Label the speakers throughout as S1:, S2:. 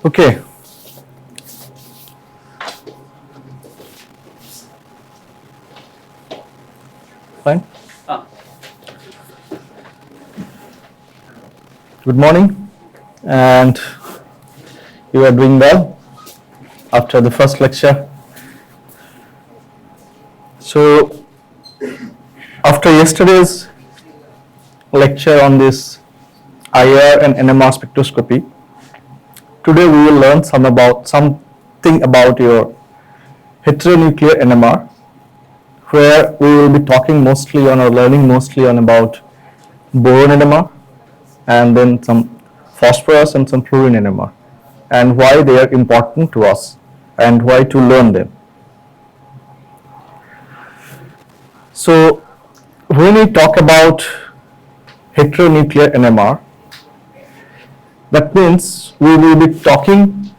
S1: Okay. Fine. Good morning, and you are doing well after the first lecture. So, after yesterday's lecture on this IR and NMR spectroscopy, today we will learn something about your heteronuclear NMR, where we will be talking mostly on or learning mostly on about boron NMR, and then some phosphorus and some fluorine NMR, and why they are important to us and why to learn them. So when we talk about heteronuclear NMR, that means we will be talking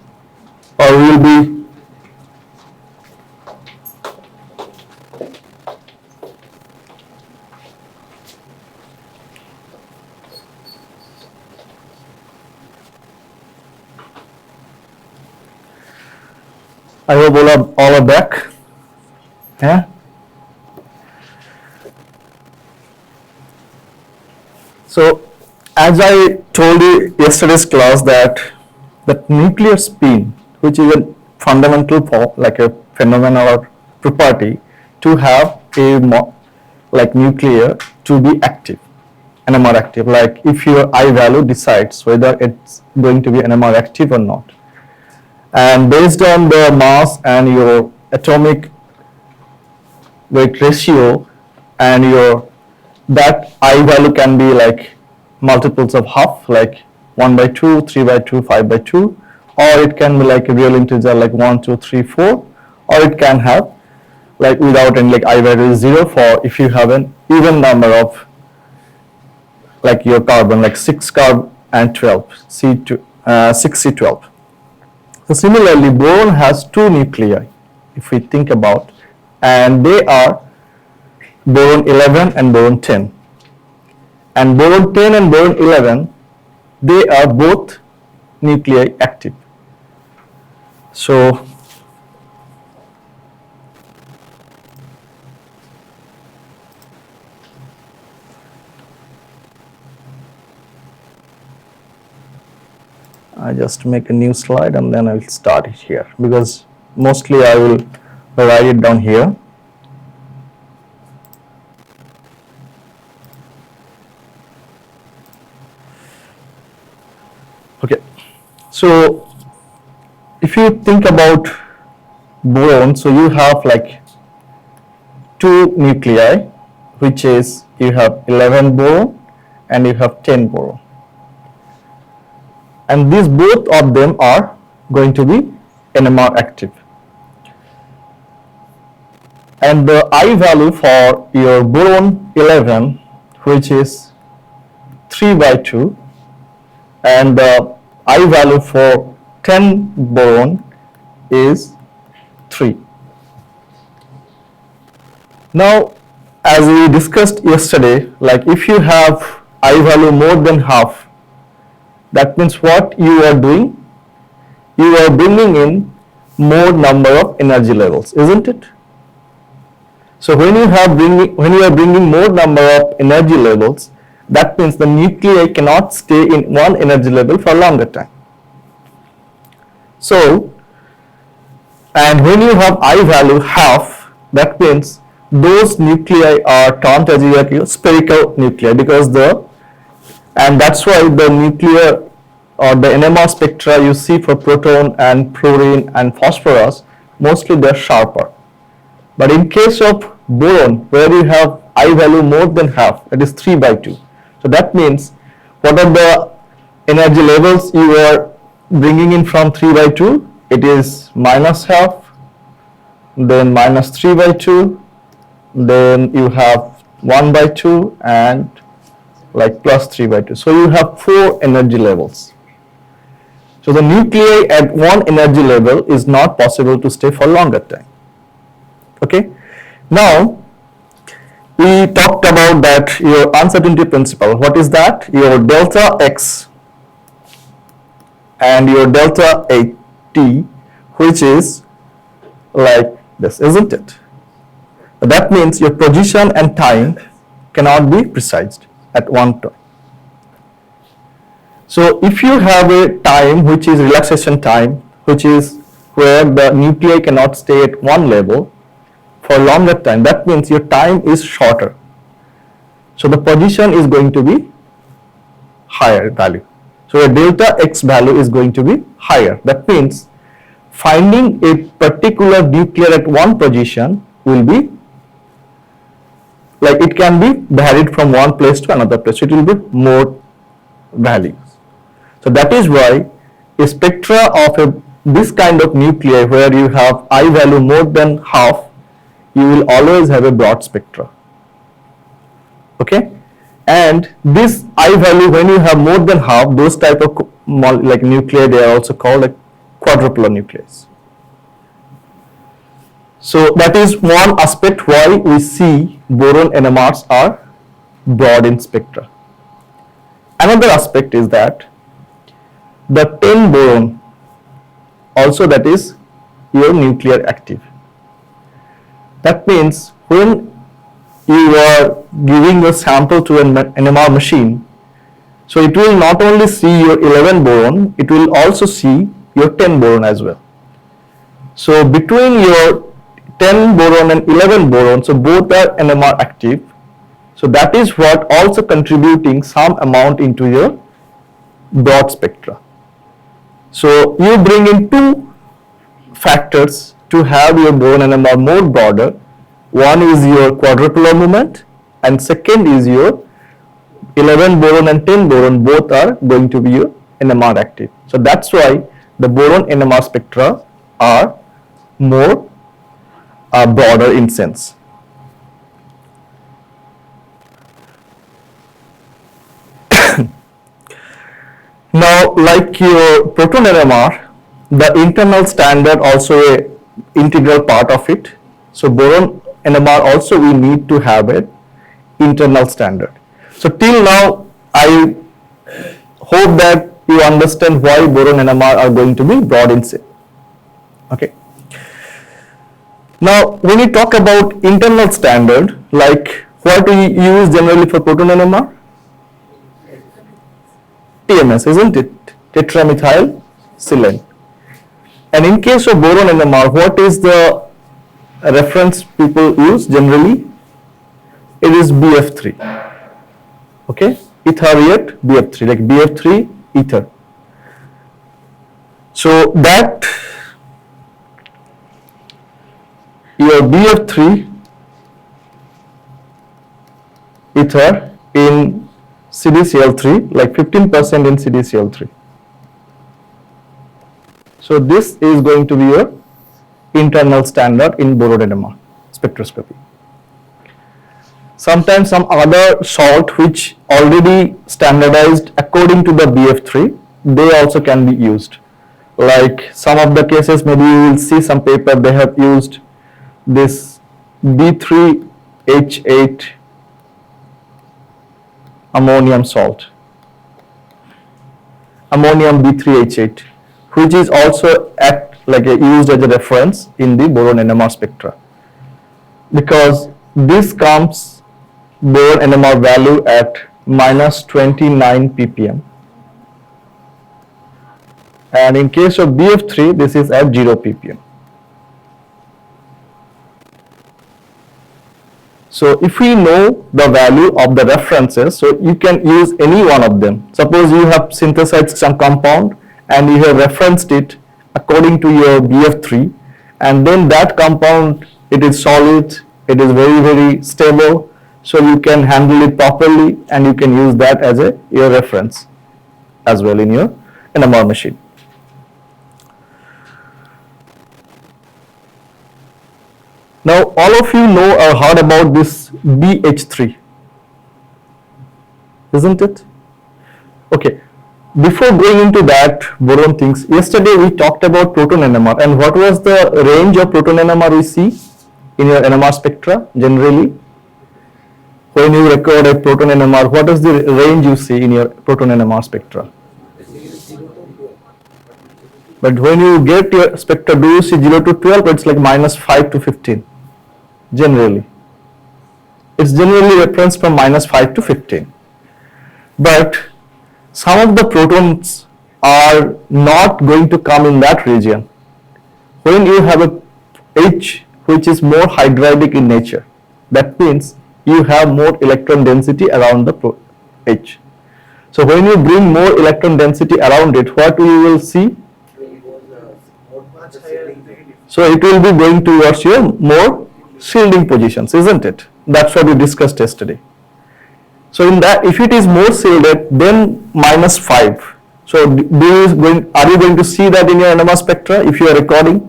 S1: or we will be I hope all are back. Yeah. So, as I told you yesterday's class that nuclear spin, which is a fundamental like a phenomenon or property to have a nuclear to be active, NMR active. Like if your I value decides whether it's going to be NMR active or not. And based on the mass and your atomic weight ratio and that I value can be like multiples of half, like 1 by 2, 3 by 2, 5 by 2, or it can be like a real integer like 1, 2, 3, 4, or it can have like without any like I value is 0 for if you have an even number of like your carbon, like 6 carbon and 12, 6C12. So similarly, boron has two nuclei, if we think about, and they are boron 11 and boron 10. And boron 10 and boron 11, they are both nuclei active. So I just make a new slide and then I will start it here, because mostly I will write it down here. Okay, so if you think about boron, so you have like two nuclei, which is you have 11 boron and you have 10 boron. And these both of them are going to be NMR active. And the I value for your boron 11, which is 3 by 2, and the I value for 10 boron is 3. Now, as we discussed yesterday, like if you have I value more than half, that means what you are doing? You are bringing in more number of energy levels, isn't it? So when you are bringing more number of energy levels, that means the nuclei cannot stay in one energy level for a longer time. So, and when you have I value half, that means those nuclei are termed as your spherical nuclei, because and that's why the nuclear or the NMR spectra you see for proton and fluorine and phosphorus, mostly they're sharper. But in case of boron, where you have I value more than half, that is 3 by 2. So that means what are the energy levels you are bringing in from 3 by 2? It is minus half, then minus 3 by 2, then you have 1 by 2 and like plus 3 by 2. So you have 4 energy levels. So the nuclei at one energy level is not possible to stay for longer time. Okay. Now we talked about that your uncertainty principle. What is that? Your delta X and your delta 8t, which is like this, isn't it? That means your position and time cannot be precised at one time. So if you have a time which is relaxation time, which is where the nuclei cannot stay at one level for longer time, that means your time is shorter. So the position is going to be higher value. So your delta x value is going to be higher. That means finding a particular nuclear at one position will be like it can be varied from one place to another place. It will be more values. So that is why a spectra of this kind of nuclei where you have I value more than half, you will always have a broad spectra. Okay, and this I value, when you have more than half, those type of like nuclei, they are also called like quadrupolar nucleus. So that is one aspect why we see boron NMRs are broad in spectra. Another aspect is that the 10 boron also, that is your nuclear active. That means when you are giving a sample to an NMR machine, so it will not only see your 11 boron, it will also see your 10 boron as well. So between your 10 boron and 11 boron, so both are NMR active. So that is what also contributing some amount into your broad spectra. So you bring in two factors to have your boron NMR more broader. One is your quadrupolar movement, and second is your 11 boron and 10 boron, both are going to be your NMR active. So that's why the boron NMR spectra are more broader in sense. Now, like your proton NMR, the internal standard also a integral part of it. So boron NMR also we need to have an internal standard. So till now, I hope that you understand why boron NMR are going to be broad in sense. Okay. Now, when we talk about internal standard, like what we use generally for proton NMR? TMS, isn't it? Tetramethyl silane. And in case of boron NMR, what is the reference people use generally? It is BF3. Okay, ether BF3, like BF3 ether. So that your BF3 ether in CDCl3, like 15% in CDCl3. So this is going to be your internal standard in boron NMR spectroscopy. Sometimes some other salt which already standardized according to the BF3, they also can be used. Like some of the cases, maybe you will see some paper, they have used this B3H8 ammonium salt, ammonium B3H8, which is also used as a reference in the boron NMR spectra, because this comes boron NMR value at minus 29 ppm, and in case of BF3 this is at 0 ppm. So if we know the value of the references, so you can use any one of them. Suppose you have synthesized some compound and you have referenced it according to your BF3, and then that compound, it is solid, it is very, very stable, so you can handle it properly and you can use that as your reference as well in your NMR machine. Now, all of you know or heard about this BH3, isn't it? Okay, before going into that boron things, yesterday we talked about proton NMR, and what was the range of proton NMR we see in your NMR spectra generally? When you record a proton NMR, what is the range you see in your proton NMR spectra? But when you get your spectra, do you see 0 to 12? It's like minus 5 to 15, generally. It's generally referenced from minus 5 to 15. But some of the protons are not going to come in that region. When you have a H which is more hydridic in nature, that means you have more electron density around the H. So when you bring more electron density around it, what you will see? So it will be going towards your more shielding positions, isn't it? That's what we discussed yesterday. So in that, if it is more shielded, then minus 5. So are you going to see that in your NMR spectra if you are recording?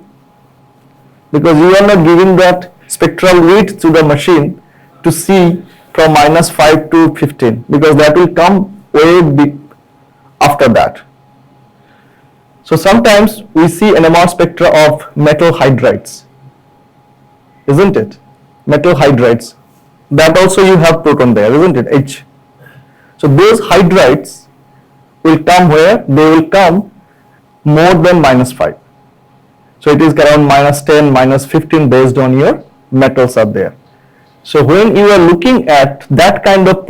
S1: Because you are not giving that spectral width to the machine to see from minus 5 to 15, because that will come way big after that. So sometimes we see NMR spectra of metal hydrides, isn't it? Metal hydrides. That also you have proton there, isn't it? H. So those hydrides will come where? They will come more than minus 5. So it is around minus 10, minus 15 based on your metals are there. So when you are looking at that kind of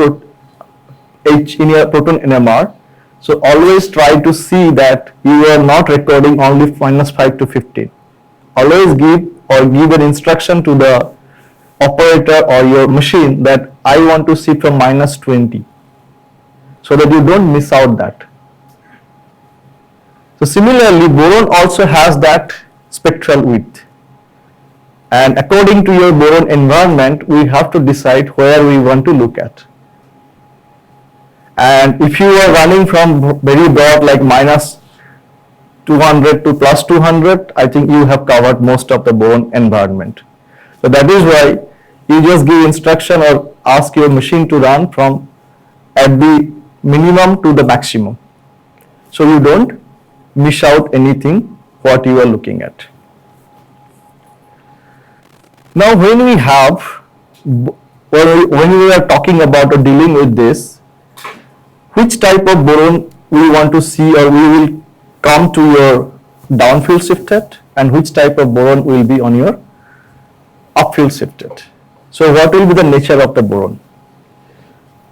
S1: H in your proton NMR, so always try to see that you are not recording only minus 5 to 15. Always give an instruction to the operator or your machine that I want to see from minus 20, so that you don't miss out that. So similarly, boron also has that spectral width, and according to your boron environment, we have to decide where we want to look at. And if you are running from very broad like minus 200 to plus 200, I think you have covered most of the boron environment. So that is why you just give instruction or ask your machine to run from at the minimum to the maximum, so you don't miss out anything what you are looking at. Now when we are talking about or dealing with this, which type of boron we want to see, or we will come to your downfield shifted, and which type of boron will be on your upfield shifted. So what will be the nature of the boron?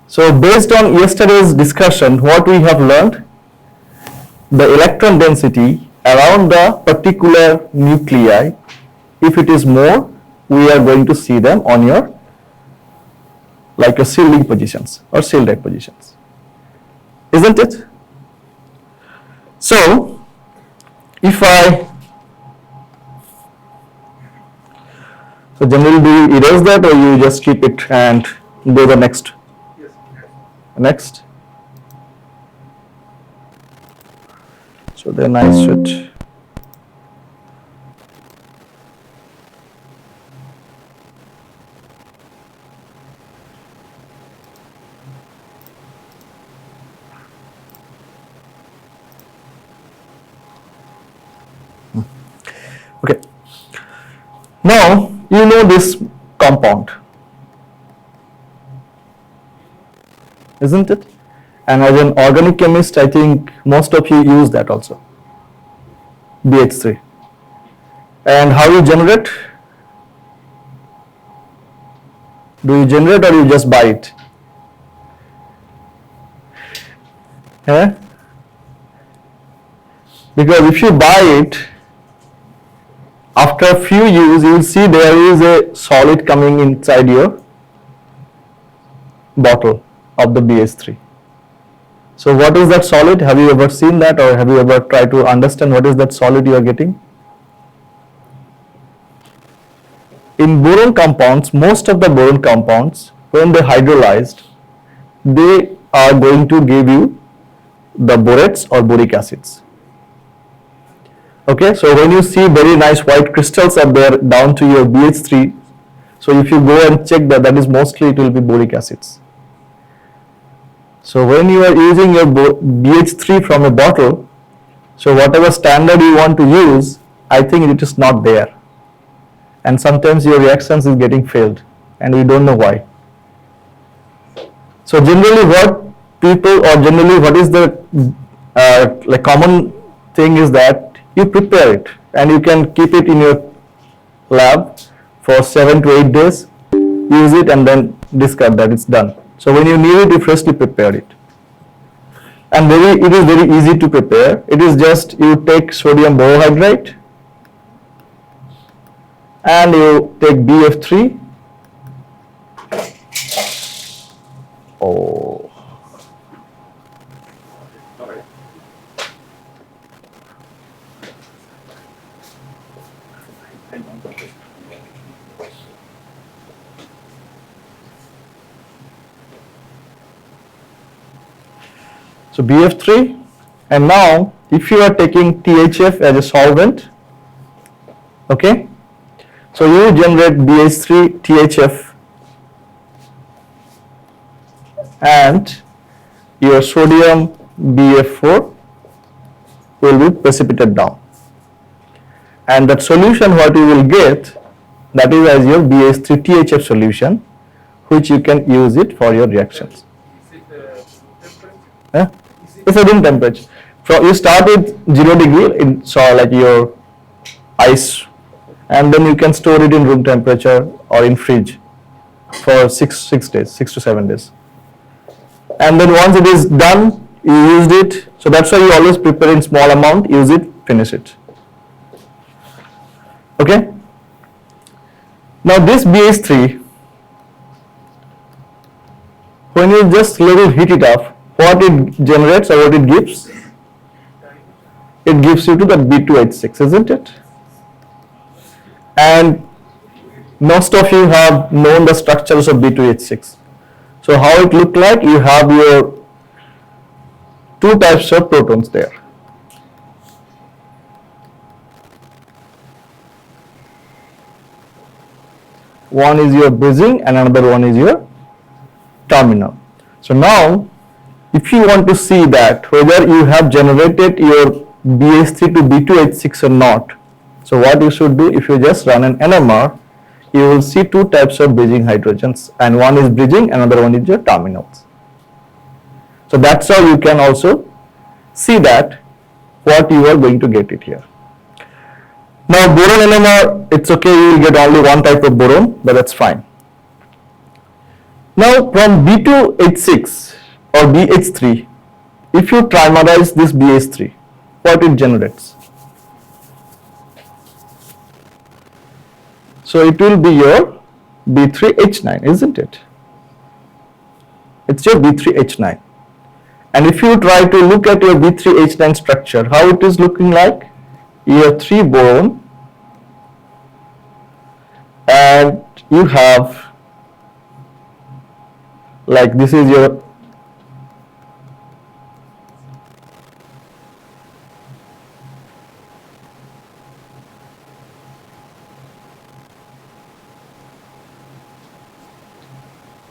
S1: So based on yesterday's discussion, what we have learned, the electron density around the particular nuclei, if it is more, we are going to see them on your like your shielding positions or shielded positions, isn't it? So if so generally, do you erase that or you just keep it and go the next?
S2: Yes.
S1: Next. So then I should. Okay. Now you know this compound, isn't it? And as an organic chemist, I think most of you use that also, BH3. And how you generate? Do you generate or you just buy it? Because if you buy it, after a few use, you will see there is a solid coming inside your bottle of the BH3. So what is that solid? Have you ever seen that, or have you ever tried to understand what is that solid you are getting? In boron compounds, most of the boron compounds, when they hydrolyzed, they are going to give you the borates or boric acids. Okay, so when you see very nice white crystals are there down to your BH3, so if you go and check that, that is mostly it will be boric acids. So when you are using your BH3 from a bottle, so whatever standard you want to use, I think it is not there. And sometimes your reactions is getting failed and we don't know why. So generally what is the like common thing is that you prepare it and you can keep it in your lab for 7 to 8 days, use it and then discard that, it's done. So when you need it, you freshly prepare it. And it is very easy to prepare. It is just you take sodium borohydride and you take BF3. Oh. So BF3, and now if you are taking THF as a solvent, okay, so you generate BH3 THF and your sodium BF4 will be precipitated down, and that solution what you will get, that is as your BH3 THF solution, which you can use it for your reactions. It's a room temperature. So you start with 0 degree in like your ice, and then you can store it in room temperature or in fridge for 6 days, 6 to 7 days. And then once it is done, you used it. So that's why you always prepare in small amount, use it, finish it. Okay. Now this BH3, when you just little heat it up, what it generates or what it gives? It gives you to the B2H6, isn't it? And most of you have known the structures of B2H6. So how it look like? You have your two types of protons there. One is your bridging and another one is your terminal. So now, if you want to see that whether you have generated your BH3 to B2H6 or not, so what you should do, if you just run an NMR, you will see two types of bridging hydrogens, and one is bridging, another one is your terminals. So that's how you can also see that what you are going to get it here. Now boron NMR, it's okay, you will get only one type of boron, but that's fine. Now from B2H6 or BH3, if you trimerize this BH3, what it generates? So it will be your B3H9, isn't it? It's your B3H9. And if you try to look at your B3H9 structure, how it is looking like? You have 3 boron and you have, like, this is your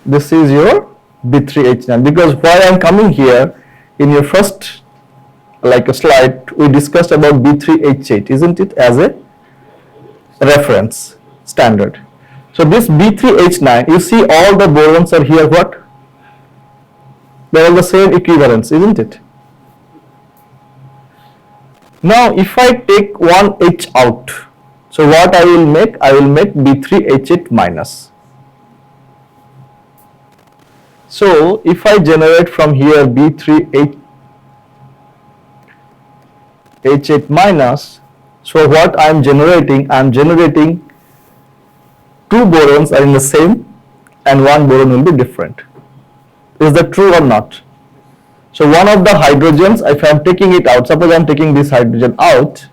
S1: this is your B3H9, because why I am coming here, in your first like a slide we discussed about B3H8, isn't it, as a reference standard. So this B3H9, you see all the borons are here, what? They are the same equivalence, isn't it? Now if I take one H out, so what I will make? I will make B3H8 minus. So if I generate from here B3H8 minus, so what I am generating? I am generating 2 borons are in the same and 1 boron will be different. Is that true or not? So one of the hydrogens, if I am taking it out, suppose I am taking this hydrogen out,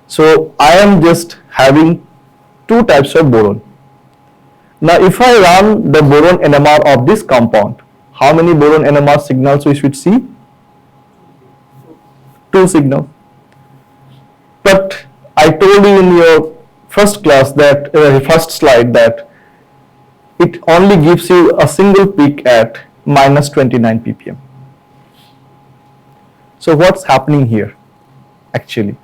S1: so I am just having 2 types of boron. Now if I run the boron NMR of this compound, how many boron NMR signals we should see? 2 signals. But I told you in your first class that, first slide, that it only gives you a single peak at minus 29 ppm. So what's happening here actually?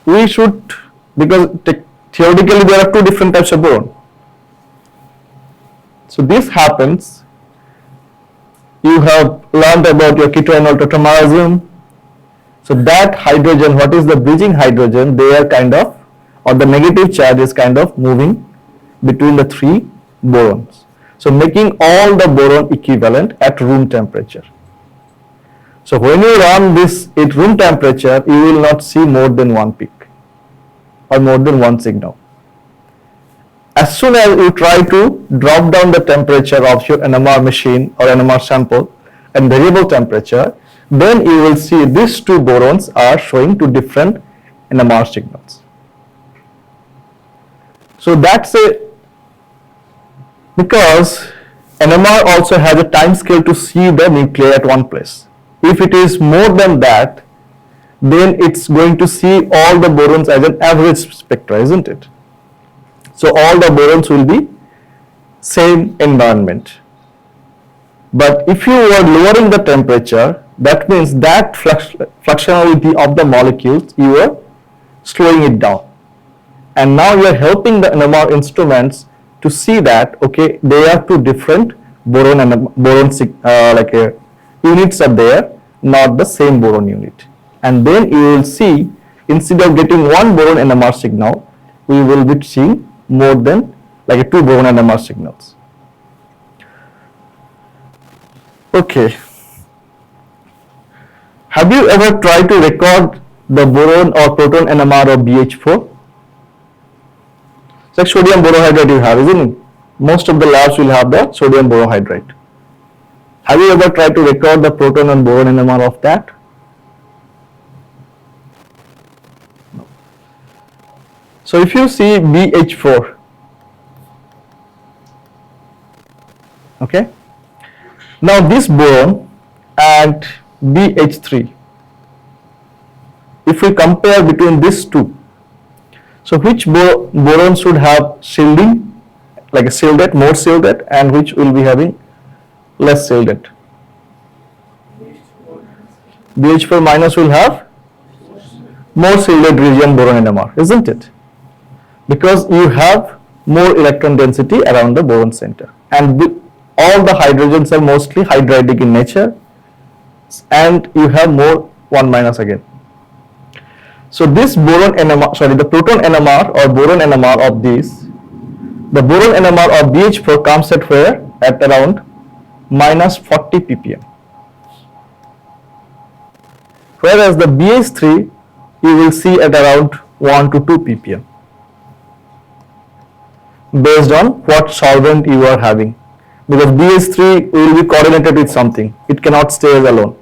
S1: We should, because theoretically there are 2 different types of boron. So this happens You have learned about your ketroenol tautomerism. So that hydrogen, what is the bridging hydrogen? They are kind of, or the negative charge is kind of moving between the three borons. So making all the boron equivalent at room temperature. So when you run this at room temperature, you will not see more than one peak or more than one signal. As soon as you try to drop down the temperature of your NMR machine or NMR sample and variable temperature, then you will see these two borons are showing two different NMR signals. So that's because NMR also has a time scale to see the nuclei at one place. If it is more than that, then it's going to see all the borons as an average spectra, isn't it? So all the borons will be same environment. But if you are lowering the temperature, that means that fluctuality of the molecules, you are slowing it down. And now you are helping the NMR instruments to see that, okay, they are two different boron and units are there, not the same boron unit. And then you will see, instead of getting one boron NMR signal, we will be seeing more than two boron NMR signals. Okay. Have you ever tried to record the boron or proton NMR of BH4? It's like sodium borohydride you have, isn't it? Most of the labs will have the sodium borohydride. Have you ever tried to record the proton and boron NMR of that? No. So if you see BH4, okay, now this boron and BH3, if we compare between these two, so which boron should have shielding, like a shielded, more shielded, and which will be having less shielded? BH4 minus will have more shielded region boron NMR, isn't it? Because you have more electron density around the boron center, and all the hydrogens are mostly hydridic in nature, and you have more 1 minus again. So this boron NMR, the proton NMR or boron NMR of this, the boron NMR of BH4 comes at where? At around minus 40 ppm. Whereas the BH3 you will see at around 1 to 2 ppm based on what solvent you are having. Because BH3 will be coordinated with something. It cannot stay as alone.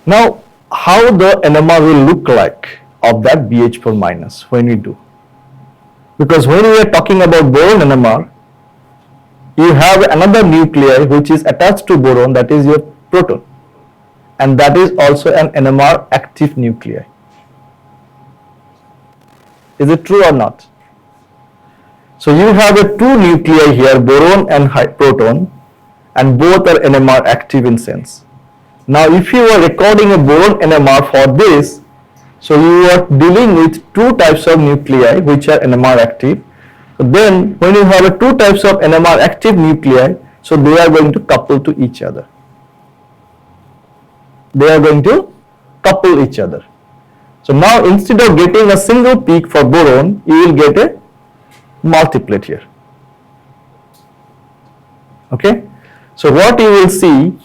S1: Now, how the NMR will look like of that BH4 minus when we do? Because when we are talking about boron NMR, you have another nuclei which is attached to boron, that is your proton, and that is also an NMR active nuclei. Is it true or not? So you have two nuclei here, boron and proton, and both are NMR active in sense. Now if you are recording a boron NMR for this, so you are dealing with two types of nuclei which are NMR active. So then when you have two types of NMR active nuclei, so they are going to couple to each other. They are going to couple each other. So now instead of getting a single peak for boron, you will get a multiplet here. Okay. So what you will see,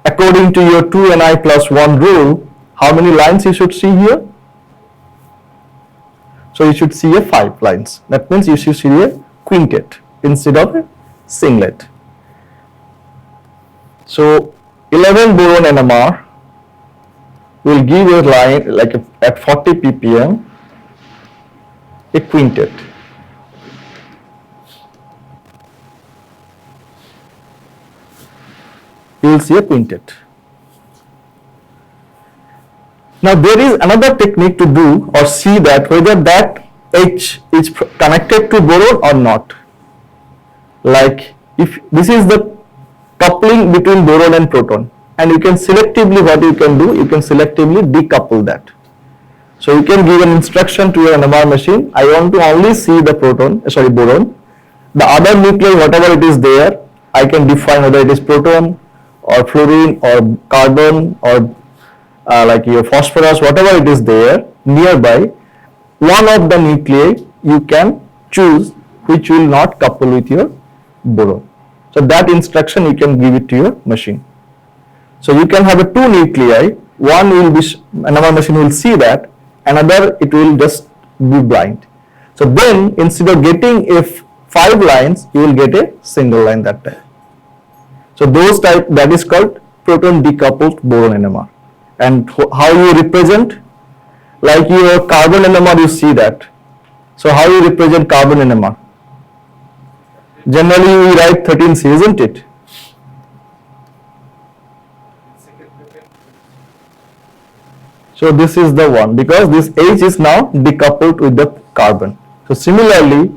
S1: according to your 2Ni plus 1 rule, how many lines you should see here? So you should see 5 lines. That means you should see a quintet instead of a singlet. So 11 boron NMR will give a line at 40 ppm a quintet. You will see a quintet. Now there is another technique to do or see that whether that H is connected to boron or not. Like if this is the coupling between boron and proton, and you can selectively, what you can do, you can selectively decouple that. So you can give an instruction to your NMR machine. I want to only see the boron. The other nuclei, whatever it is there, I can define whether it is proton or fluorine or carbon or like your phosphorus, whatever it is there nearby. One of the nuclei you can choose which will not couple with your boron. So that instruction you can give it to your machine. So you can have a two nuclei. One will be NMR machine will see that. Another it will just be blind. So then instead of getting if 5 lines, you will get a single line that time. So those type, that is called proton decoupled boron NMR. And how you represent, like your carbon NMR, you see that. So how you represent carbon NMR? Generally we write 13C, isn't it? So this is the one, because this H is now decoupled with the carbon. So similarly,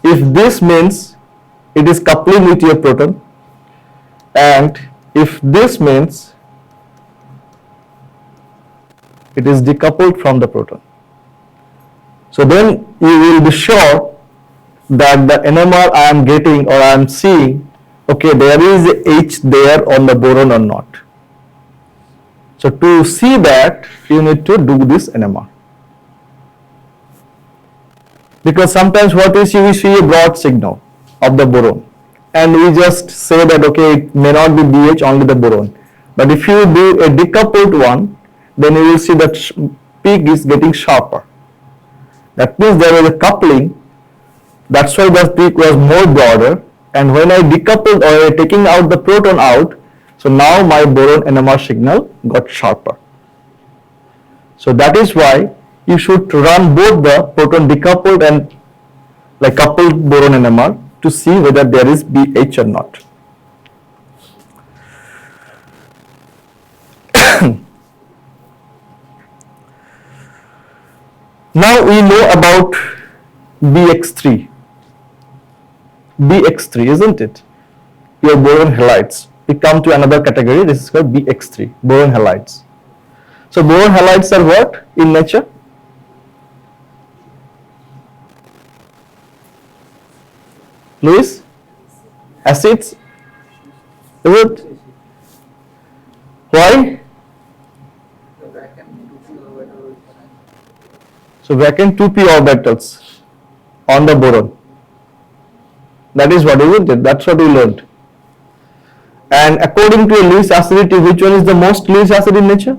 S1: if this means it is coupling with your proton, and if this means it is decoupled from the proton, so then you will be sure that the NMR I am getting or I am seeing, okay, there is a H there on the boron or not. So to see that, you need to do this NMR. Because sometimes what we see a broad signal of the boron, and we just say that okay, it may not be BH, only the boron. But if you do a decoupled one, then you will see that peak is getting sharper. That means there was a coupling. That's why the peak was more broader. And when I decoupled or taking out the proton out, so now my boron NMR signal got sharper. So that is why you should run both the proton decoupled and like coupled boron NMR to see whether there is BH or not. Now we know about BX3. BX3, isn't it? Your boron halides. We come to another category. This is called BX3, boron halides. So boron halides are what in nature? Louis? Acids? Is it? Why? So vacant 2p orbitals on the boron. That is what, isn't it? That's what we learned. And according to a Lewis acidity, which one is the most Lewis acid in nature?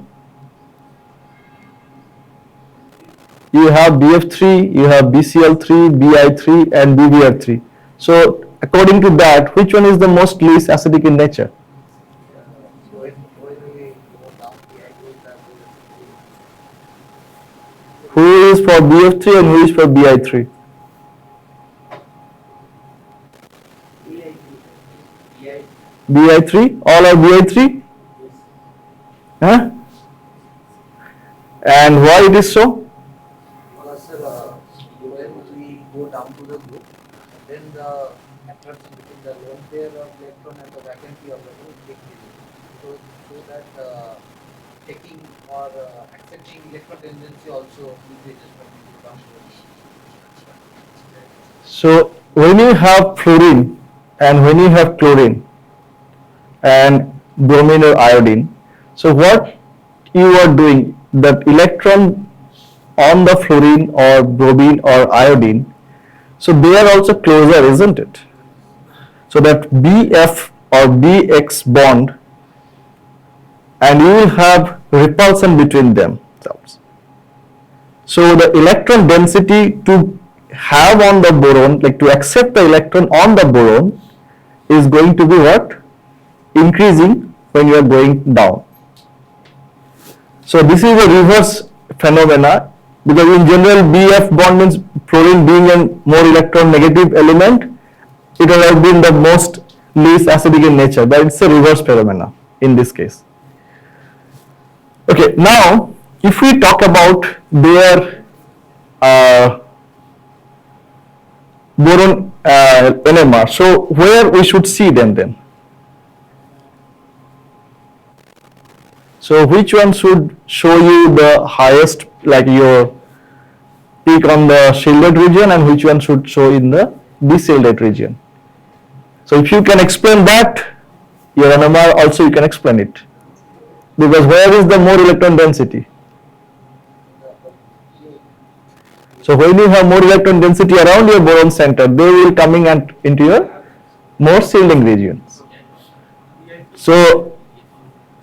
S1: You have BF3, you have BCl3, BI3 and BBr3. So according to that, which one is the most Lewis acidic in nature? Who is for BF3 and who is for BI3? BI3? All are BI3? Huh? And why it is so?
S2: Because when we go down to the group, then the attraction between the lone pair of electron and the vacancy of the group decreases. So that taking or accepting electron tendency also increases when we go down to the group.
S1: So when you have fluorine and when you have chlorine and bromine or iodine, so what you are doing, that electron on the fluorine or bromine or iodine, so they are also closer, isn't it? So that BF or BX bond, and you will have repulsion between themselves. So the electron density to have on the boron, like to accept the electron on the boron, is going to be what? Increasing when you are going down. So this is a reverse phenomena, because in general BF bond means fluorine being a more electron negative element, it will have been the most least acidic in nature, but it's a reverse phenomena in this case. Okay, now if we talk about their boron NMR, so where we should see them then? So which one should show you the highest, like your peak on the shielded region, and which one should show in the de-shielded region? So if you can explain that, your NMR also you can explain it. Because where is the more electron density? So when you have more electron density around your boron center, they will coming and into your more shielding regions. So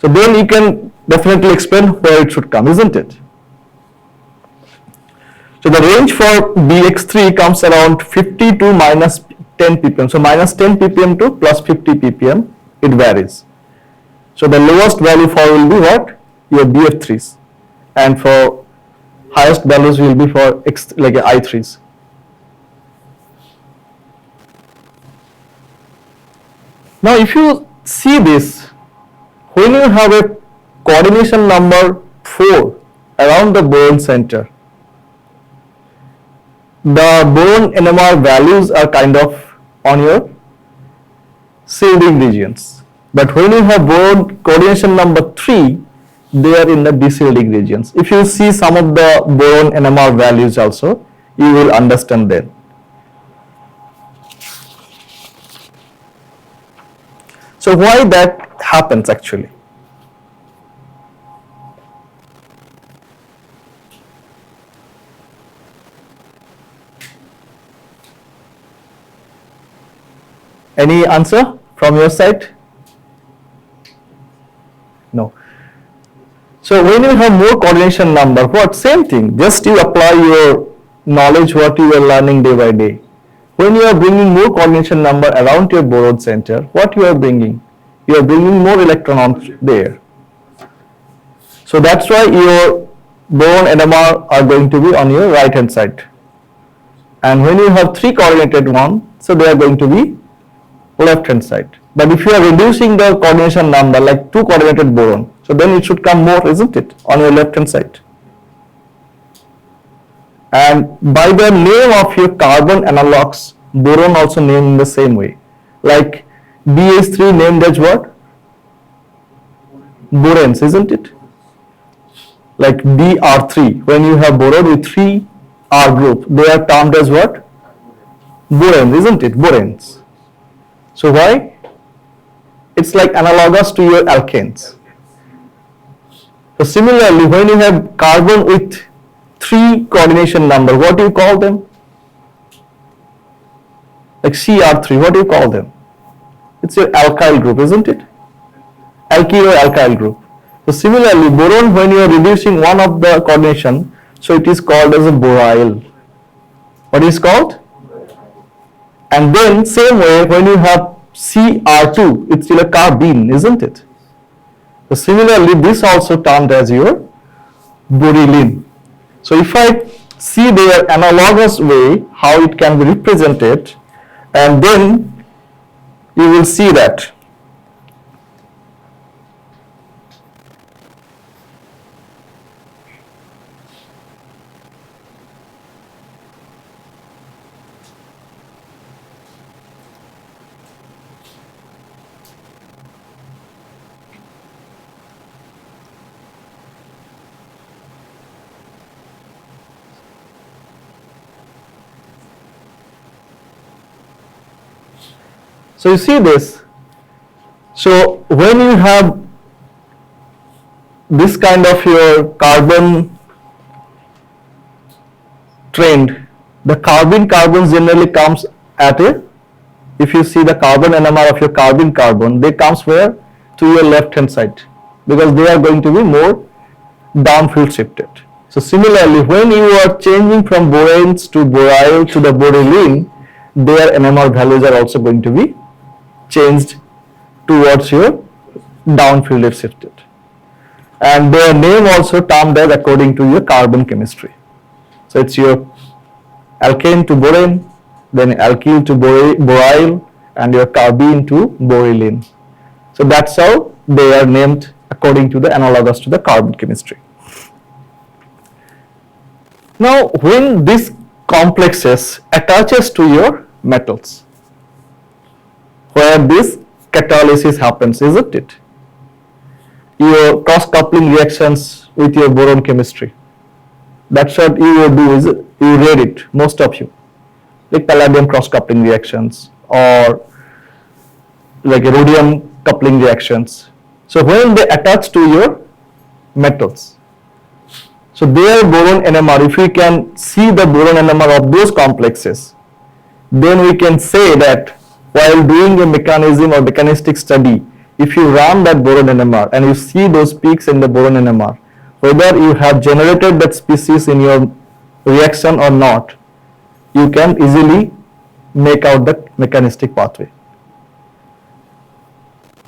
S1: then you can definitely explain where it should come, isn't it? So the range for BX3 comes around 50 to minus 10 ppm. So minus 10 ppm to plus 50 ppm, it varies. So the lowest value for will be what? Your BF3s, and for highest values will be for like I3s. Now if you see this, when you have a coordination number 4 around the boron center, the boron NMR values are kind of on your shielding regions. But when you have boron coordination number 3, they are in the de-shielding regions. If you see some of the boron NMR values also, you will understand them. So why that happens actually? Any answer from your side? No. So when you have more coordination number, what? Same thing. Just you apply your knowledge what you are learning day by day. When you are bringing more coordination number around your boron center, what you are bringing? You are bringing more electrons there. So that's why your boron NMR are going to be on your right hand side. And when you have 3 coordinated one, so they are going to be left hand side. But if you are reducing the coordination number like 2 coordinated boron, so then it should come more, isn't it, on your left hand side. And by the name of your carbon analogs, boron also named in the same way. Like BH3 named as what? Borans, isn't it? Like Br3, when you have boron with 3 R group, they are termed as what? Borans, isn't it? Borans. So why? It's like analogous to your alkanes. So similarly, when you have carbon with 3 coordination number, what do you call them? Like Cr3, what do you call them? It's your alkyl group, isn't it? Alkyl or alkyl group. So similarly, boron, when you are reducing one of the coordination, so it is called as a boryl. What is called? And then same way, when you have Cr2, it's still a carbene, isn't it? So similarly, this also termed as your borylene. So if I see their analogous way, how it can be represented, and then you will see that. So you see this. So when you have this kind of your carbon trend, the carbons generally comes at a, if you see the carbon NMR of your carbon, they comes where? To your left hand side, because they are going to be more downfield shifted. So similarly, when you are changing from boranes to boryl to the borylene, their NMR values are also going to be changed towards your downfield shifted, and their name also termed as according to your carbon chemistry. So it's your alkane to borane, then alkyl to boryl, and your carbene to borylene. So that's how they are named according to the analogous to the carbon chemistry. Now when this complexes attaches to your metals, where this catalysis happens, isn't it? your cross-coupling reactions with your boron chemistry. That's what you will do, is you read it, most of you, like palladium cross-coupling reactions or like rhodium coupling reactions. So when they attach to your metals, so their boron NMR, if we can see the boron NMR of those complexes, then we can say that while doing a mechanism or mechanistic study, if you run that boron NMR and you see those peaks in the boron NMR, whether you have generated that species in your reaction or not, you can easily make out the mechanistic pathway.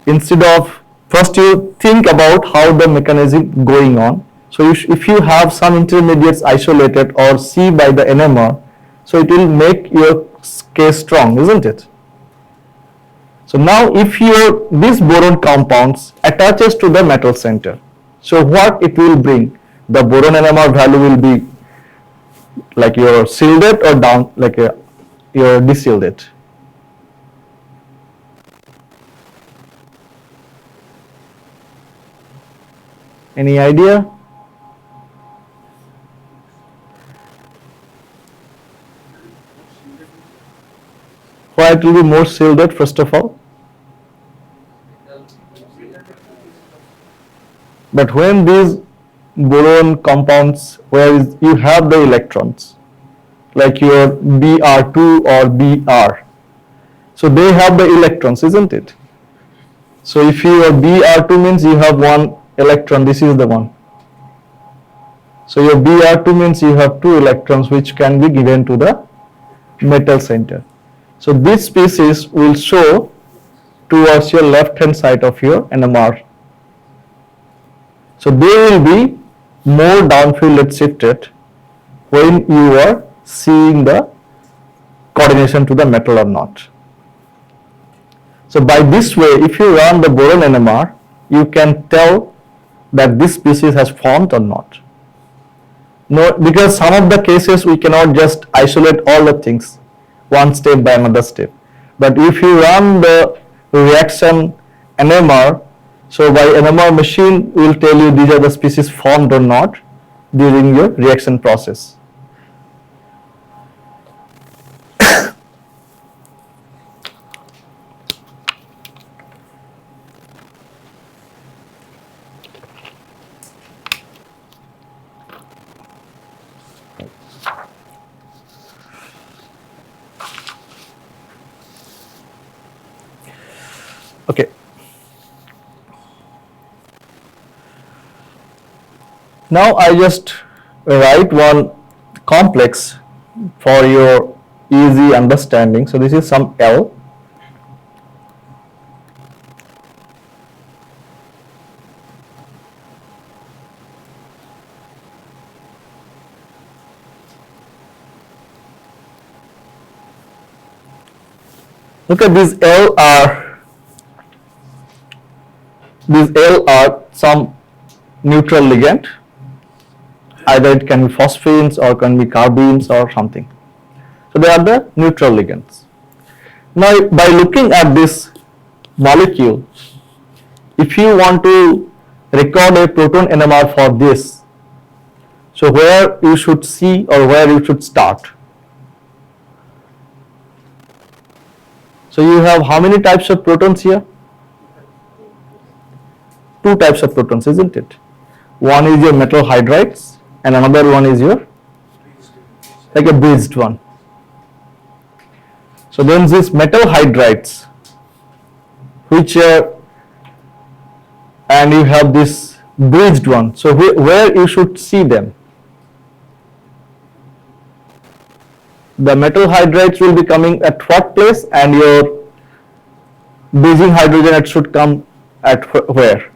S1: Instead of first you think about how the mechanism going on. So if you have some intermediates isolated or see by the NMR, so it will make your case strong, isn't it? So now if this boron compounds attaches to the metal center, so what it will bring? The boron NMR value will be like your shielded or down, like your deshielded. Any idea? Why it will be more shielded, first of all? But when these boron compounds, where you have the electrons, like your Br2 or Br, so they have the electrons, isn't it? So if your Br2 means you have one electron, this is the one. So your Br2 means you have two electrons which can be given to the metal center. So this species will show towards your left hand side of your NMR. So they will be more downfield shifted when you are seeing the coordination to the metal or not. So by this way, if you run the boron NMR, you can tell that this species has formed or not. No, because some of the cases we cannot just isolate all the things one step by another step. But if you run the reaction NMR, so by NMR machine will tell you these are the species formed or not during your reaction process. Okay. Now I just write one complex for your easy understanding. So this is some L. Look at these L are some neutral ligand. Either it can be phosphines or can be carbines or something. So they are the neutral ligands. Now by looking at this molecule, if you want to record a proton NMR for this, so where you should see or where you should start? So you have how many types of protons here? Two types of protons, isn't it? One is your metal hydrides and another one is your like a bridged one. So then these metal hydrides, which and you have this bridged one. So where you should see them? The metal hydrides will be coming at what place, and your bridging hydrogen it should come at where?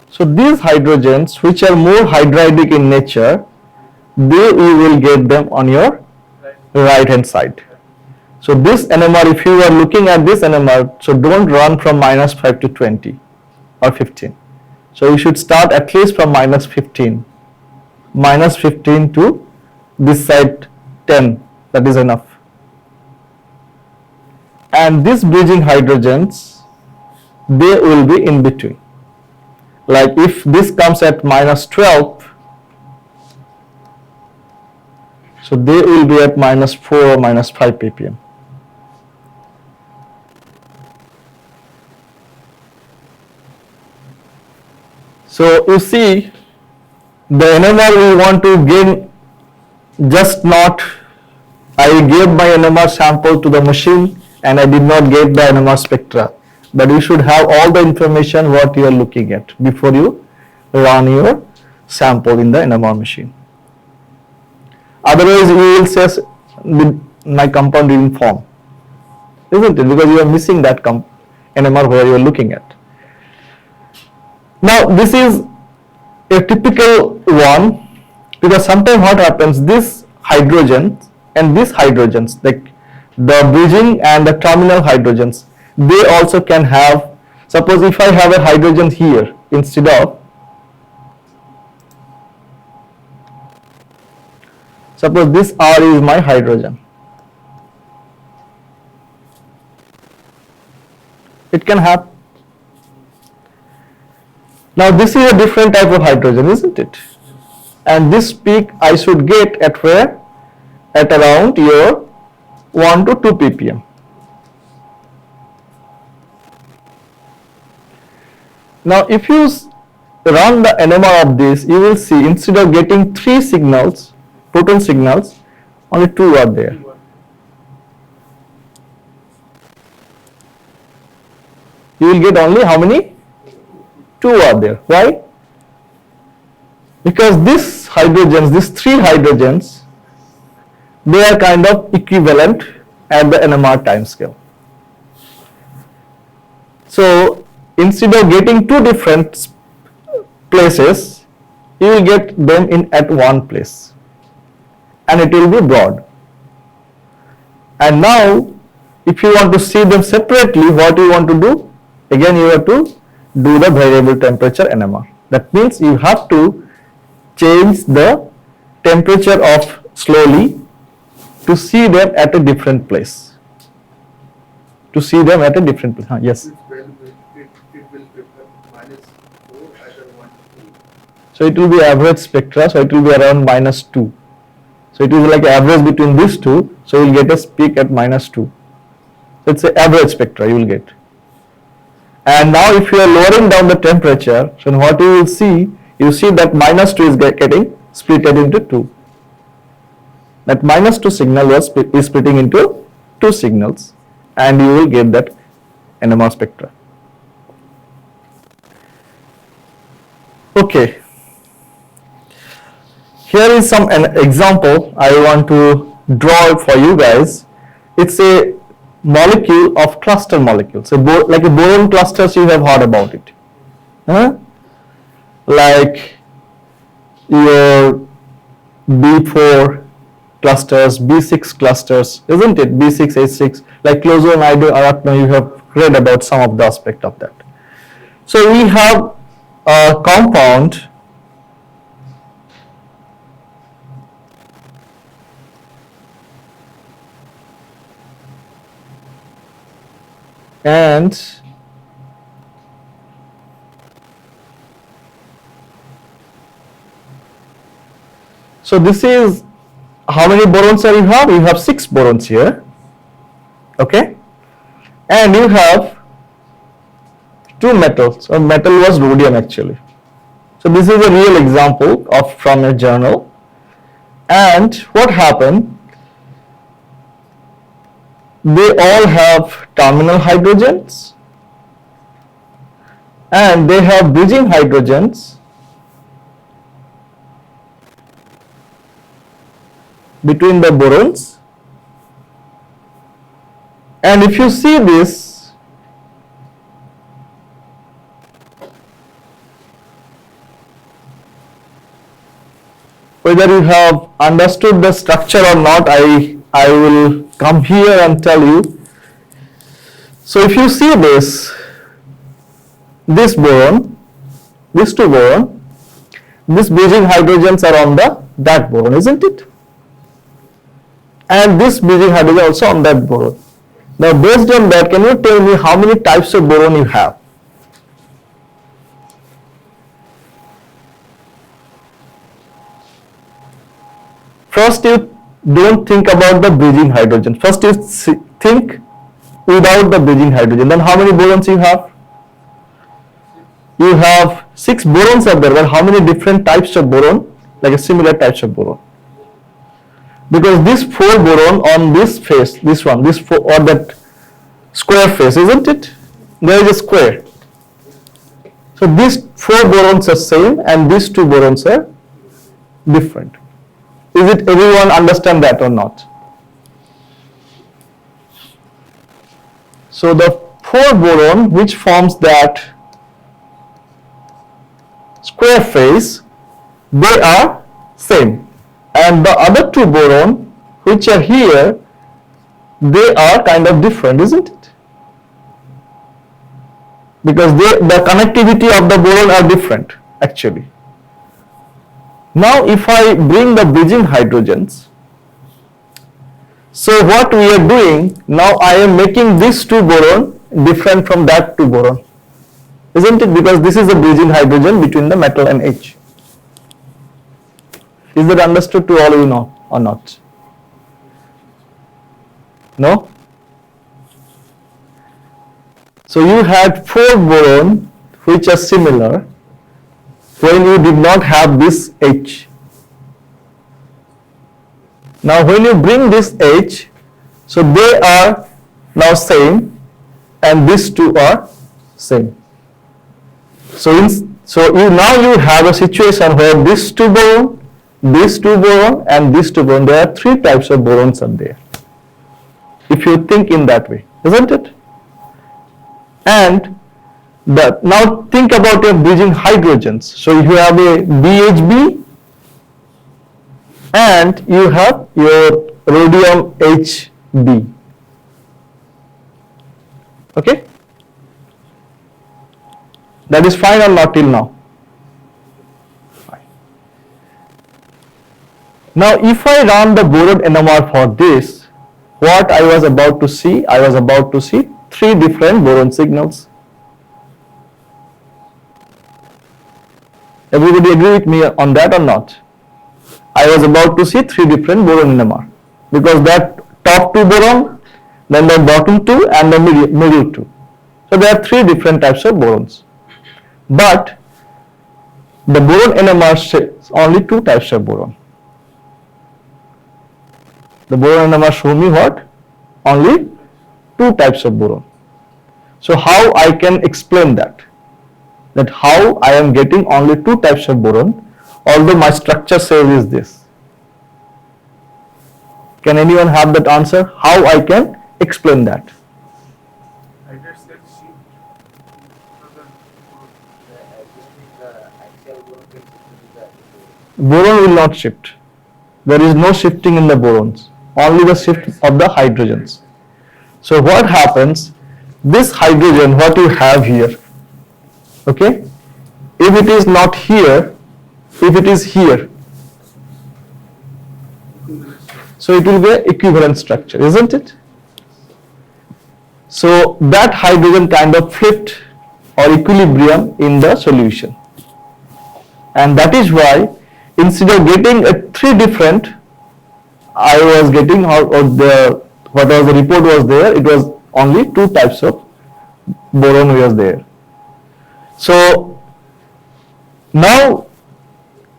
S1: So these hydrogens, which are more hydridic in nature, you will get them on your right hand side. So this NMR, if you are looking at this NMR, so don't run from -5 to 20 or 15. So you should start at least from -15 to this side 10, that is enough. And these bridging hydrogens they will be in between. Like if this comes at minus 12, so they will be at minus 4 or minus 5 ppm. So you see, the NMR we want to gain, just not, I gave my NMR sample to the machine and I did not get the NMR spectra, but you should have all the information what you are looking at before you run your sample in the NMR machine. Otherwise you will say my compound didn't form, isn't it? Because you are missing that NMR where you are looking at. Now this is a typical one, because sometimes what happens, this hydrogen and these hydrogens, like the bridging and the terminal hydrogens, they also can have, suppose if I have a hydrogen here instead of, suppose this R is my hydrogen, it can have. Now this is a different type of hydrogen, isn't it? And this peak I should get at where? At around your 1 to 2 ppm. Now if you run the NMR of this, you will see instead of getting 3 signals, proton signals, only 2 are there. You will get only how many? 2 are there. Why? Because these hydrogens, these 3 hydrogens, they are kind of equivalent at the NMR time scale. So instead of getting 2 different places, you will get them in at one place, and it will be broad. And now if you want to see them separately, what you want to do? Again you have to do the variable temperature NMR. That means you have to change the temperature of slowly to see them at a different place. To see them at a different place. Yes.
S2: It will minus 4 either 1 to 2.
S1: So it will be average spectra. So it will be around minus 2. So it will be like average between these two. So you will get a peak at minus 2. So it's an average spectra you will get. And now if you are lowering down the temperature, so what you will see, you see that minus 2 is getting splitted into 2. That minus 2 signal is splitting into 2 signals, and you will get that NMR spectra. Okay. Here is an example I want to draw for you guys. It's a molecule of cluster molecules. So like a boron clusters, you have heard about it. Like your B4 clusters, B6 clusters, isn't it? B6, H6, like clozonide, arachno, you have read about some of the aspect of that. So we have a compound and so this is how many borons are you have? You have 6 borons here, okay, and you have 2 metals. So metal was rhodium actually. So this is a real example of from a journal. And what happened? They all have terminal hydrogens and they have bridging hydrogens between the borons. And if you see this, whether you have understood the structure or not, I will come here and tell you. So if you see this boron, these 2 boron, these bridging hydrogens are on that boron, isn't it? And this bridging hydrogen also on that boron. Now based on that, can you tell me how many types of boron you have? first you don't think about the bridging hydrogen. First you think without the bridging hydrogen. Then how many borons you have? You have 6 borons are there, but how many different types of boron? Like a similar types of boron. Because this 4 boron on this face, this one, this 4 or that square face, isn't it? There is a square. So these 4 borons are same and these 2 borons are different. Is it everyone understand that or not? So the 4 boron which forms that square face, they are same, and the other 2 boron which are here, they are kind of different, isn't it? Because the connectivity of the boron are different actually. Now if I bring the bridging hydrogens, so what we are doing, now I am making this 2 boron different from that 2 boron, isn't it? Because this is a bridging hydrogen between the metal and H. Is that understood to all of you now or not? No? So you had 4 boron which are similar when you did not have this H. Now when you bring this H, so they are now same and these 2 are same. So now you have a situation where this 2 boron, this 2 boron and this 2 boron, there are 3 types of borons are there. If you think in that way, isn't it? And now think about your bridging hydrogens. So you have a BHB and you have your rhodium HB. Okay? That is fine or not till now? Fine. Now if I run the boron NMR for this, what I was about to see? I was about to see 3 different boron signals. Everybody agree with me on that or not? I was about to see 3 different boron NMR because that top 2 boron, then the bottom 2 and the middle 2. So there are 3 different types of borons. But the boron NMR says only 2 types of boron. The boron NMR show me what? Only 2 types of boron. So how I can explain that? That how I am getting only 2 types of boron, although my structure says is this. Can anyone have that answer? How I can explain that? Boron will not shift. There is no shifting in the borons, only the shift of the hydrogens. So what happens? This hydrogen, what you have here, okay, if it is not here, if it is here, so it will be an equivalent structure, isn't it? So that hydrogen kind of flipped or equilibrium in the solution, and that is why instead of getting a 3 different, I was getting what was the report was there, it was only 2 types of boron was there. So now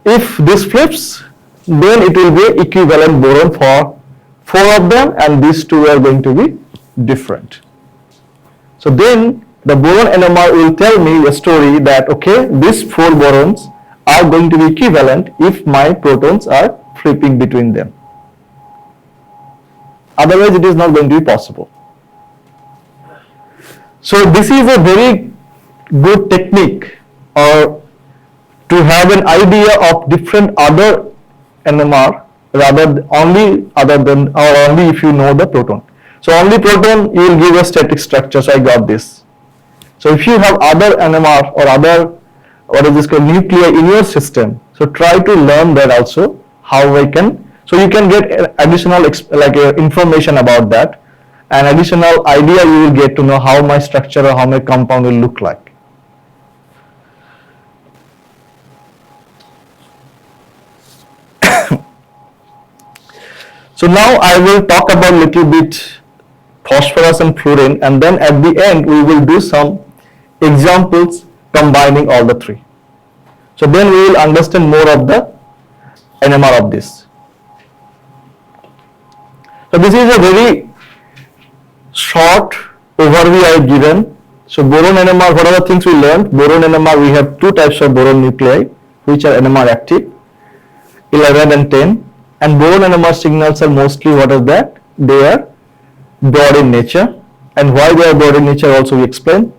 S1: if this flips, then it will be equivalent boron for 4 of them and these 2 are going to be different. So then the boron NMR will tell me a story that okay, these 4 borons are going to be equivalent if my protons are flipping between them. Otherwise it is not going to be possible. So this is a very good technique or to have an idea of different other NMR only if you know the proton. So only proton you will give a static structure, so I got this. So if you have other NMR or other what is this called nuclei in your system, so try to learn that also how I can, so you can get additional information about that, and additional idea you will get to know how my structure or how my compound will look like. So now I will talk about little bit phosphorus and fluorine, and then at the end we will do some examples combining all the three. So then we will understand more of the NMR of this. So this is a very short overview I have given. So boron NMR, what are the things we learned? Boron NMR, we have two types of boron nuclei which are NMR active, 11 and 10, and boron NMR signals are mostly what is that? They are broad in nature, and why they are broad in nature also we explain.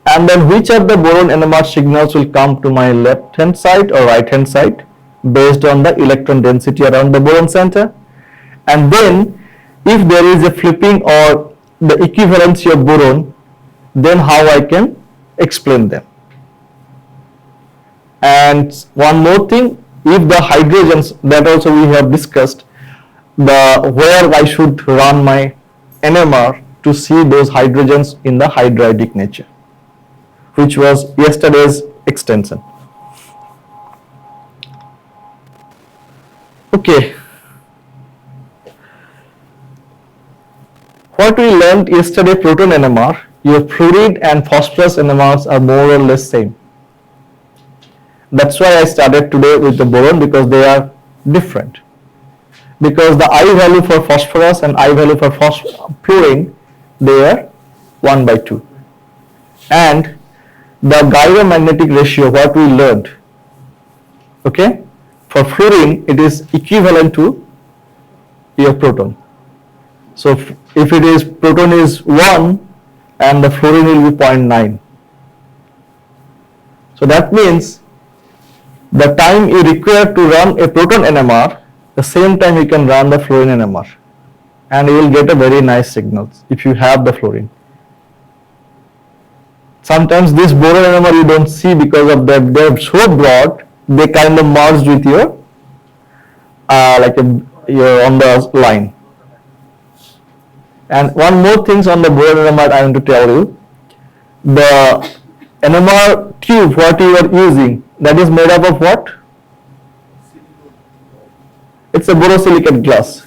S1: And then which of the boron NMR signals will come to my left hand side or right hand side based on the electron density around the boron center. And then if there is a flipping or the equivalency of boron, then how I can explain them. And one more thing, if the hydrogens, that also we have discussed, where I should run my NMR to see those hydrogens in the hydridic nature, which was yesterday's extension. Okay. What we learned yesterday, proton NMR, your fluoride and phosphorus NMRs are more or less same. That's why I started today with the boron, because they are different. Because the I value for phosphorus and I value for fluorine, they are 1/2. And the gyromagnetic ratio, what we learned, okay, for fluorine it is equivalent to your proton. So if it is proton is 1 and the fluorine will be 0.9. So that means the time you require to run a proton NMR, the same time you can run the fluorine NMR, and you will get a very nice signals if you have the fluorine. Sometimes this boron NMR you don't see because of that they're so broad, they kind of merged with your you're on the line. And one more things on the boron NMR I want to tell you. The NMR tube what you are using, that is made up of what? It's a borosilicate glass.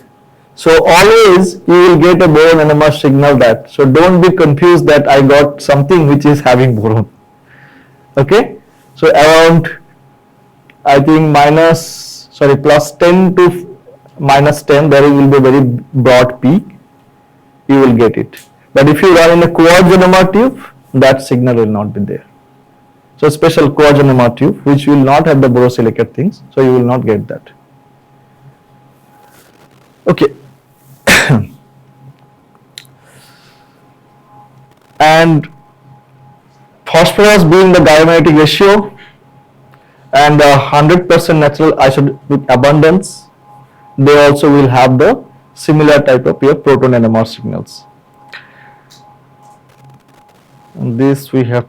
S1: So always you will get a boron NMR signal that. So don't be confused that I got something which is having boron. Okay? So around I think plus 10 to minus 10 there will be a very broad peak. You will get it. But if you run in a quartz NMR tube, that signal will not be there. So special quartz NMR tube which will not have the borosilicate things, so you will not get that. Okay. And phosphorus being the gyromagnetic ratio and the 100% natural isotopic abundance, they also will have the similar type of your proton NMR signals. And this we have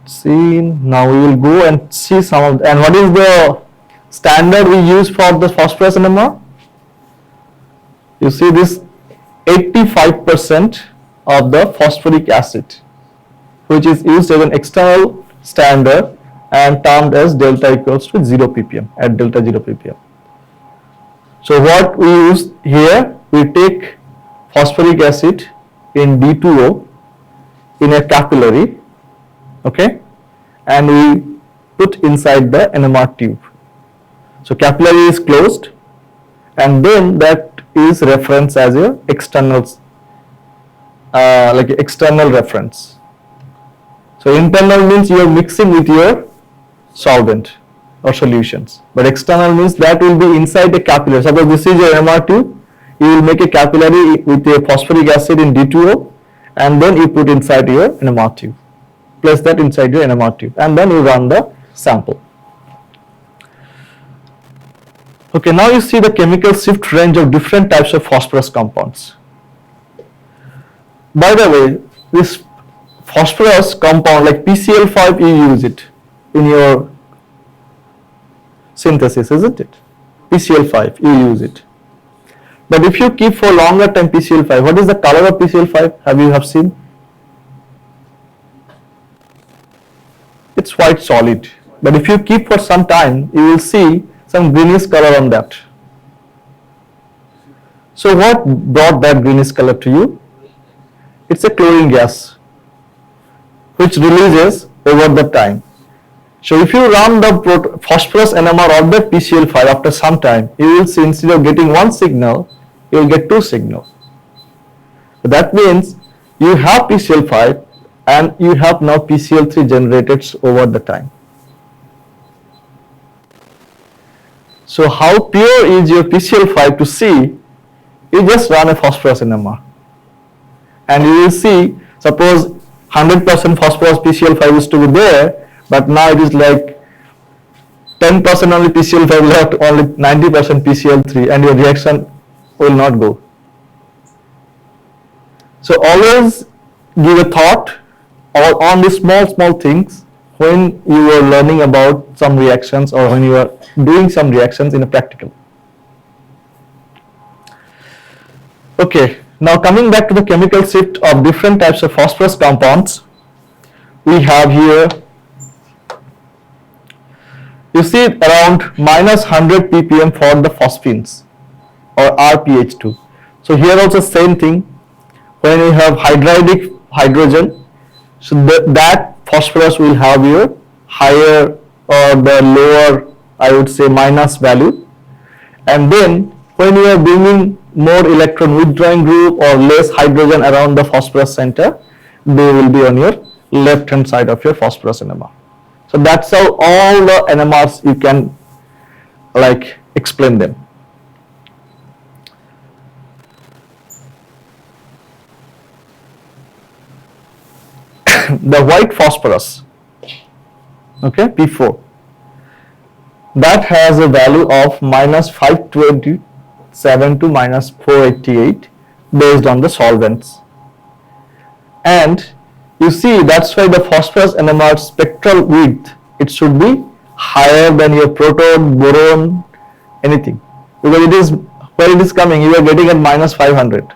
S1: seen. Now we will go and see some of and what is the standard we use for the phosphorus NMR? You see this 85% of the phosphoric acid, which is used as an external standard and termed as delta equals to 0 ppm at delta 0 ppm. So what we use here, we take phosphoric acid in D2O in a capillary, okay, and we put inside the NMR tube. So capillary is closed, and then that is reference as your external, external reference. So internal means you are mixing with your solvent or solutions, but external means that will be inside the capillary. Suppose this is your NMR tube, you will make a capillary with a phosphoric acid in D2O, and then you put inside your NMR tube. Place that inside your NMR tube, and then you run the sample. Okay, now you see the chemical shift range of different types of phosphorus compounds. By the way, this phosphorus compound like PCl5, you use it in your synthesis, isn't it? PCl5, you use it. But if you keep for longer time PCl5, what is the color of PCl5? Have you seen? It's white solid. But if you keep for some time, you will see some greenish color on that. So what brought that greenish color to you? It's a chlorine gas which releases over the time. So if you run the phosphorus NMR of that PCl5 after some time, you will see instead of getting one signal, you will get two signals. So that means you have PCl5 and you have now PCl3 generated over the time. So how pure is your PCl5 to see? You just run a phosphorus NMR and you will see, suppose 100% phosphorus PCl5 is to be there, but now it is like 10% only PCl5 left, only 90% PCl3, and your reaction will not go. So always give a thought on the small things when you are learning about some reactions or when you are doing some reactions in a practical. Okay, now coming back to the chemical shift of different types of phosphorus compounds, we have here, you see around minus 100 ppm for the phosphines or RPH2. So here also same thing, when you have hydridic hydrogen, so that phosphorus will have your higher or the lower, I would say, minus value, and then when you are bringing more electron withdrawing group or less hydrogen around the phosphorus center, they will be on your left hand side of your phosphorus NMR. So that's how all the NMRs you can like explain them. The white phosphorus, okay, P4, that has a value of minus 527 to minus 488 based on the solvents. And you see, that's why the phosphorus NMR spectral width, it should be higher than your proton, boron, anything, because it is where it is coming, you are getting at minus 500.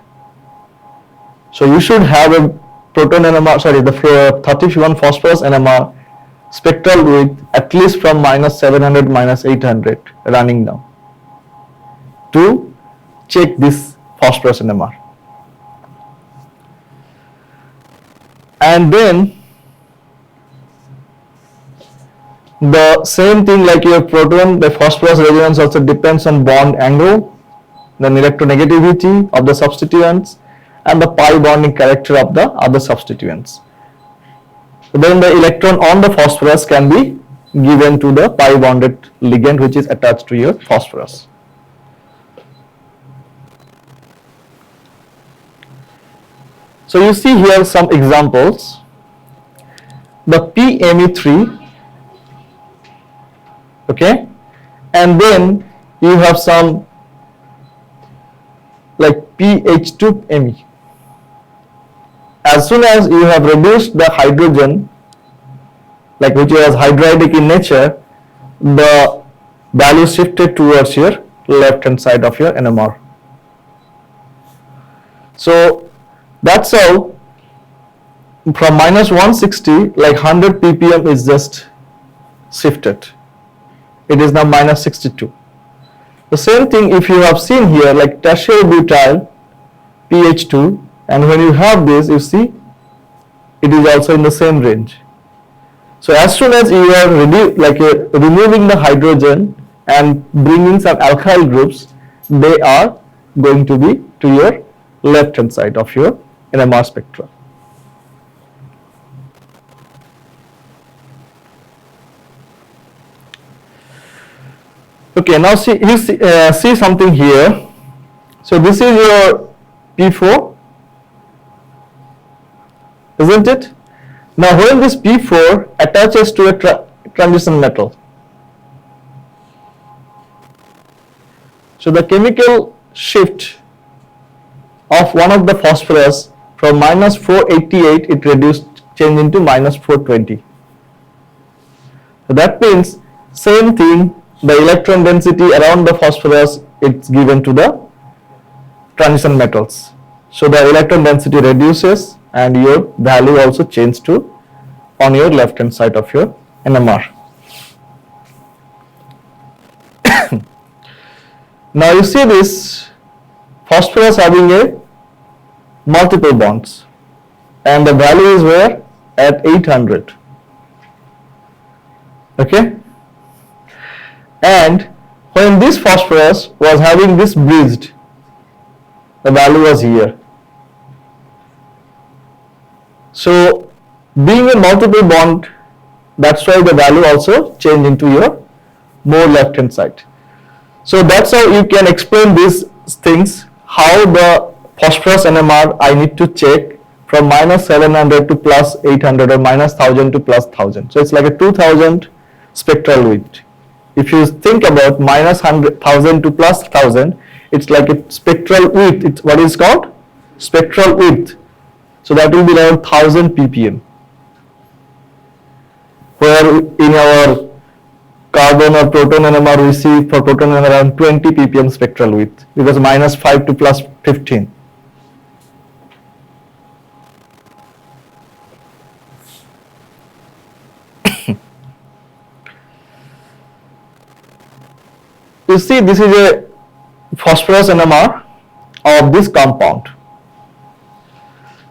S1: So you should have a proton NMR, sorry, the 31 phosphorus NMR spectral width at least from minus 700, minus 800 running down to check this phosphorus NMR. And then the same thing like your proton, the phosphorus resonance also depends on bond angle, then electronegativity of the substituents, and the pi bonding character of the other substituents. So then the electron on the phosphorus can be given to the pi bonded ligand which is attached to your phosphorus. So you see here some examples. The PME3, okay, and then you have some like PH2ME. As soon as you have reduced the hydrogen, like which was hydridic in nature, the value shifted towards your left hand side of your NMR. So that's how from minus 160, like 100 ppm is just shifted. It is now minus 62. The same thing if you have seen here, like tertiary-butyl PH2, and when you have this, you see it is also in the same range. So as soon as you are removing the hydrogen and bringing some alkyl groups, they are going to be to your left hand side of your NMR spectra. Okay, now see something here. So this is your P4, isn't it? Now when this P4 attaches to a transition metal, so the chemical shift of one of the phosphorus from minus 488, it reduced, changed into minus 420. So that means same thing, the electron density around the phosphorus, it's given to the transition metals. So the electron density reduces and your value also changes to on your left hand side of your NMR. Now you see this phosphorus having a multiple bonds, and the value is where? At 800. Okay, and when this phosphorus was having this bridged, the value was here. So being a multiple bond, that's why the value also changed into your more left hand side. So that's how you can explain these things, how the phosphorus NMR I need to check from minus 700 to plus 800 or minus 1000 to plus 1000. So it's like a 2000 spectral width. If you think about minus 1000 to plus 1000, it's like a spectral width. It's what is called spectral width. So that will be around 1000 ppm. Where in our carbon or proton NMR we see for proton NMR around 20 ppm spectral width, because minus 5 to plus 15. You see, this is a phosphorus NMR of this compound.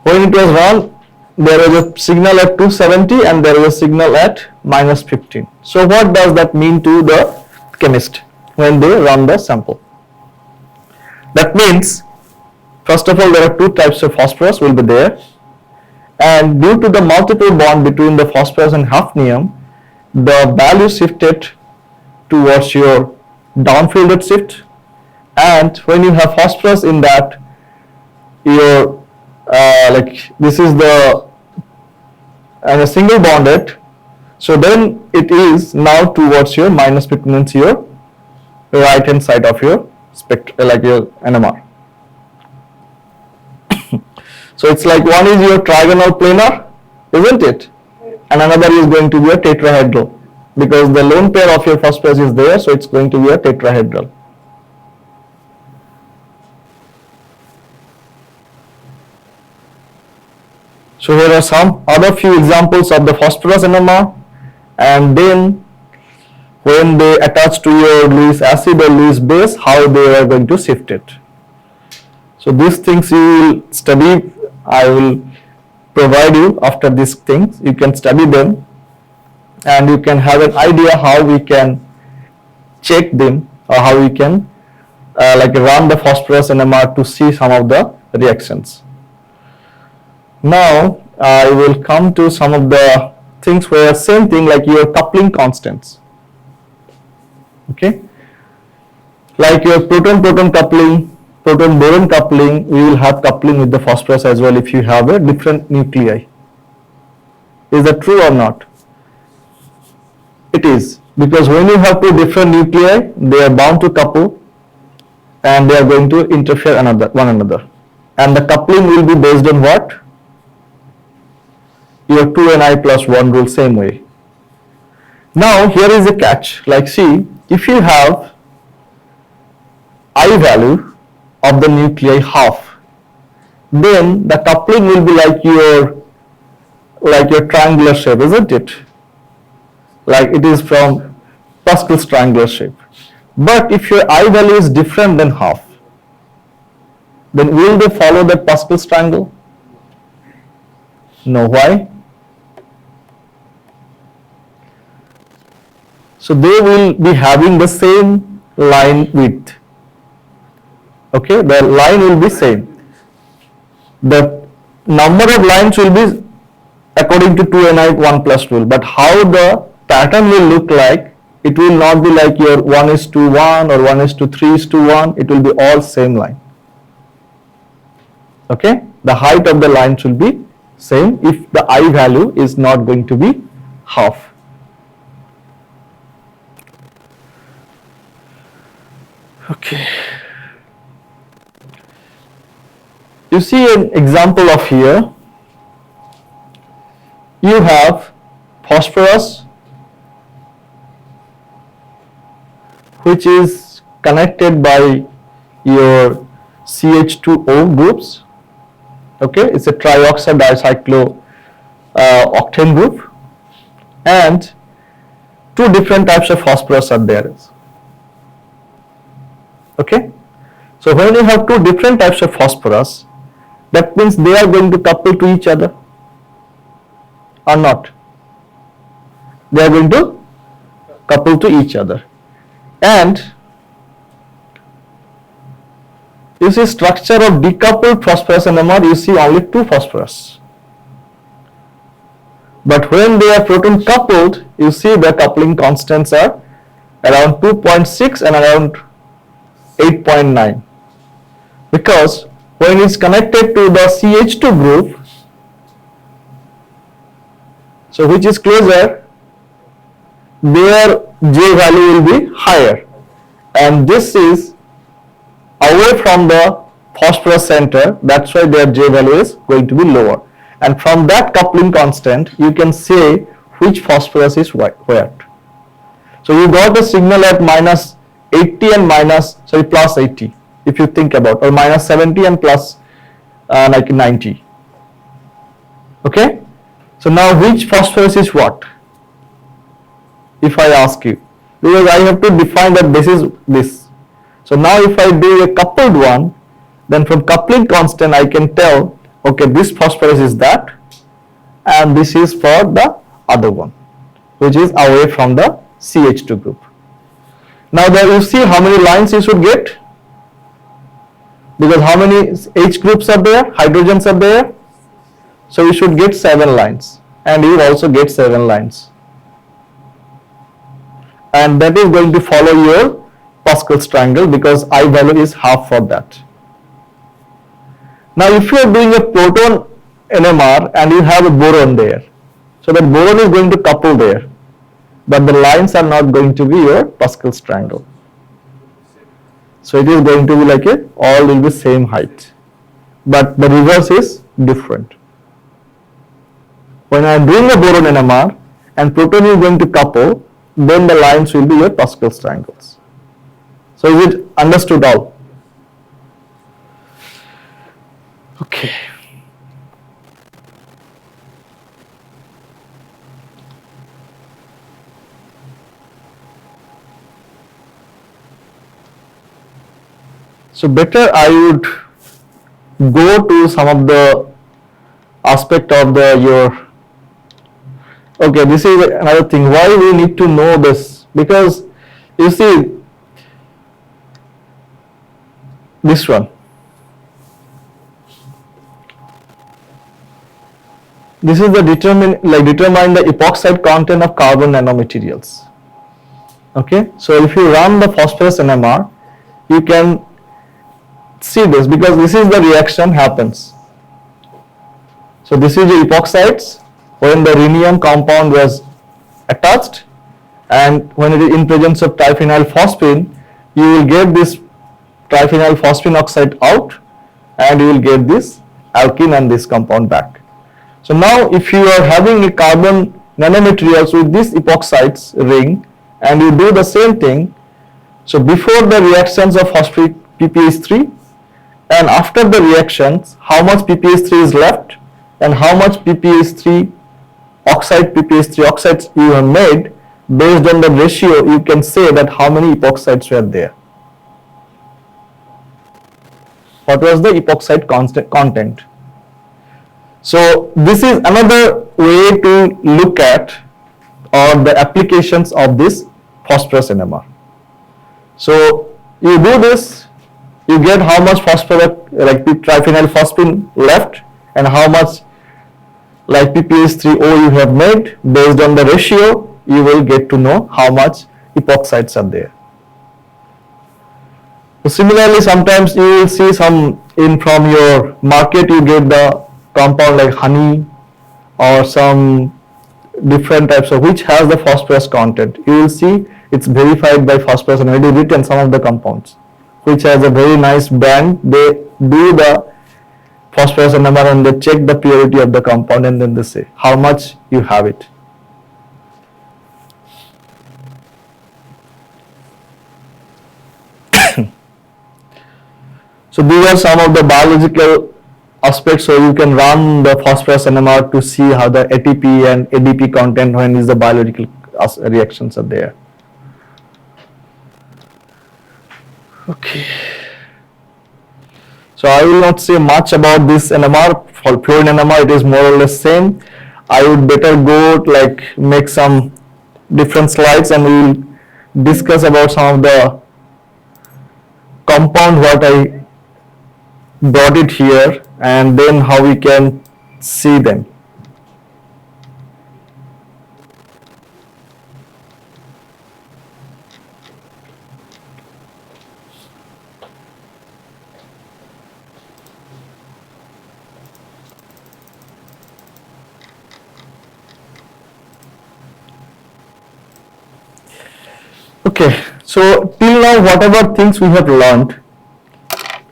S1: When it was run, there was a signal at 270 and there was a signal at minus 15. So what does that mean to the chemist when they run the sample? That means, first of all, there are two types of phosphorus will be there, and due to the multiple bond between the phosphorus and hafnium, the value shifted towards your downfielded shift, and when you have phosphorus in that, your like this is the and a single bonded, so then it is now towards your minus 15, means your right hand side of your spectrum, like your NMR. So it's like one is your trigonal planar, isn't it? And another is going to be a tetrahedral, because the lone pair of your phosphorus is there, so it's going to be a tetrahedral. So here are some other few examples of the phosphorus NMR, and then when they attach to your Lewis acid or Lewis base, how they are going to shift it. So these things you will study, I will provide you after these things, you can study them and you can have an idea how we can check them, or how we can like run the phosphorus NMR to see some of the reactions. Now I will come to some of the things where same thing, like your coupling constants. Okay, like your proton-proton coupling, proton-boron coupling, we will have coupling with the phosphorus as well if you have a different nuclei. Is that true or not? It is, because when you have two different nuclei, they are bound to couple and they are going to interfere one another. And the coupling will be based on what? Your 2ni plus 1 rule, same way. Now here is a catch, like see, if you have I value of the nuclei half, then the coupling will be like your triangular shape, isn't it? Like it is from Pascal's triangular shape. But if your I value is different than half, then will they follow that Pascal's triangle? No. Why? So they will be having the same line width. Okay, the line will be same. The number of lines will be according to 2ni 1 plus rule, but how the pattern will look like, it will not be like your 1:1 or 1:3:1, it will be all same line. Okay, the height of the lines will be same if the I value is not going to be half. Okay, you see an example of here, you have phosphorus which is connected by your CH2O groups. Okay, it's a trioxide dicyclo octane group, and two different types of phosphorus are there. Okay, So when you have two different types of phosphorus, that means they are going to couple to each other or not. They are going to couple to each other. And you see structure of decoupled phosphorus NMR, you see only two phosphorus. But when they are proton coupled, you see the coupling constants are around 2.6 and around 8.9. Because when it's connected to the CH2 group, so which is closer, their J value will be higher, and this is away from the phosphorus center, that's why their J value is going to be lower. And from that coupling constant, you can say which phosphorus is where. So you got a signal at minus 80 and plus 80, if you think about, or minus 70 and plus like 90. Okay? So now which phosphorus is what? If I ask you, because I have to define that this is this. So now if I do a coupled one, then from coupling constant I can tell, okay, this phosphorus is that, and this is for the other one, which is away from the CH2 group. Now there you see how many lines you should get, because how many H groups are there, hydrogens are there, so you should get 7 lines, and you also get 7 lines, and that is going to follow your Pascal's triangle, because I value is half for that. Now if you are doing a proton NMR and you have a boron there, so that boron is going to couple there, but the lines are not going to be your Pascal's triangle. So it is going to be like a, all will be same height, but the reverse is different. When I am doing a boron NMR and proton is going to couple, then the lines will be your Pascal's triangles. So is it understood all? Okay. So better I would go to some of the aspect of the your. Okay, this is another thing. Why we need to know this? Because you see this one. This is the determine the epoxide content of carbon nanomaterials. Okay, so if you run the phosphorus NMR, you can see this, because this is the reaction happens. So this is the epoxides when the rhenium compound was attached, and when it is in presence of triphenyl phosphine, you will get this triphenyl phosphine oxide out, and you will get this alkene and this compound back. So now if you are having a carbon nanomaterials with this epoxides ring, and you do the same thing, so before the reactions of phosphoric PPH3 and after the reactions, how much PPH3 is left and how much PPH3 oxides you have made, based on the ratio you can say that how many epoxides were there. What was the epoxide content? So this is another way to look at or the applications of this phosphorus NMR. So you do this, you get how much phosphorus like triphenyl phosphine left and how much like PPH3O you have made. Based on the ratio, you will get to know how much epoxides are there. So similarly, sometimes you will see some in from your market, you get the compound like honey or some different types of which has the phosphorus content. You will see it's verified by phosphorus and it is written some of the compounds which has a very nice band. They do the phosphorus NMR and they check the purity of the compound and then they say how much you have it. So these are some of the biological aspects, so you can run the phosphorus NMR to see how the ATP and ADP content when is the biological reactions are there. Okay. So I will not say much about this NMR. For fluorine NMR, it is more or less same. I would better go like make some different slides and we will discuss about some of the compound what I brought it here and then how we can see them. Okay, so till now whatever things we have learned,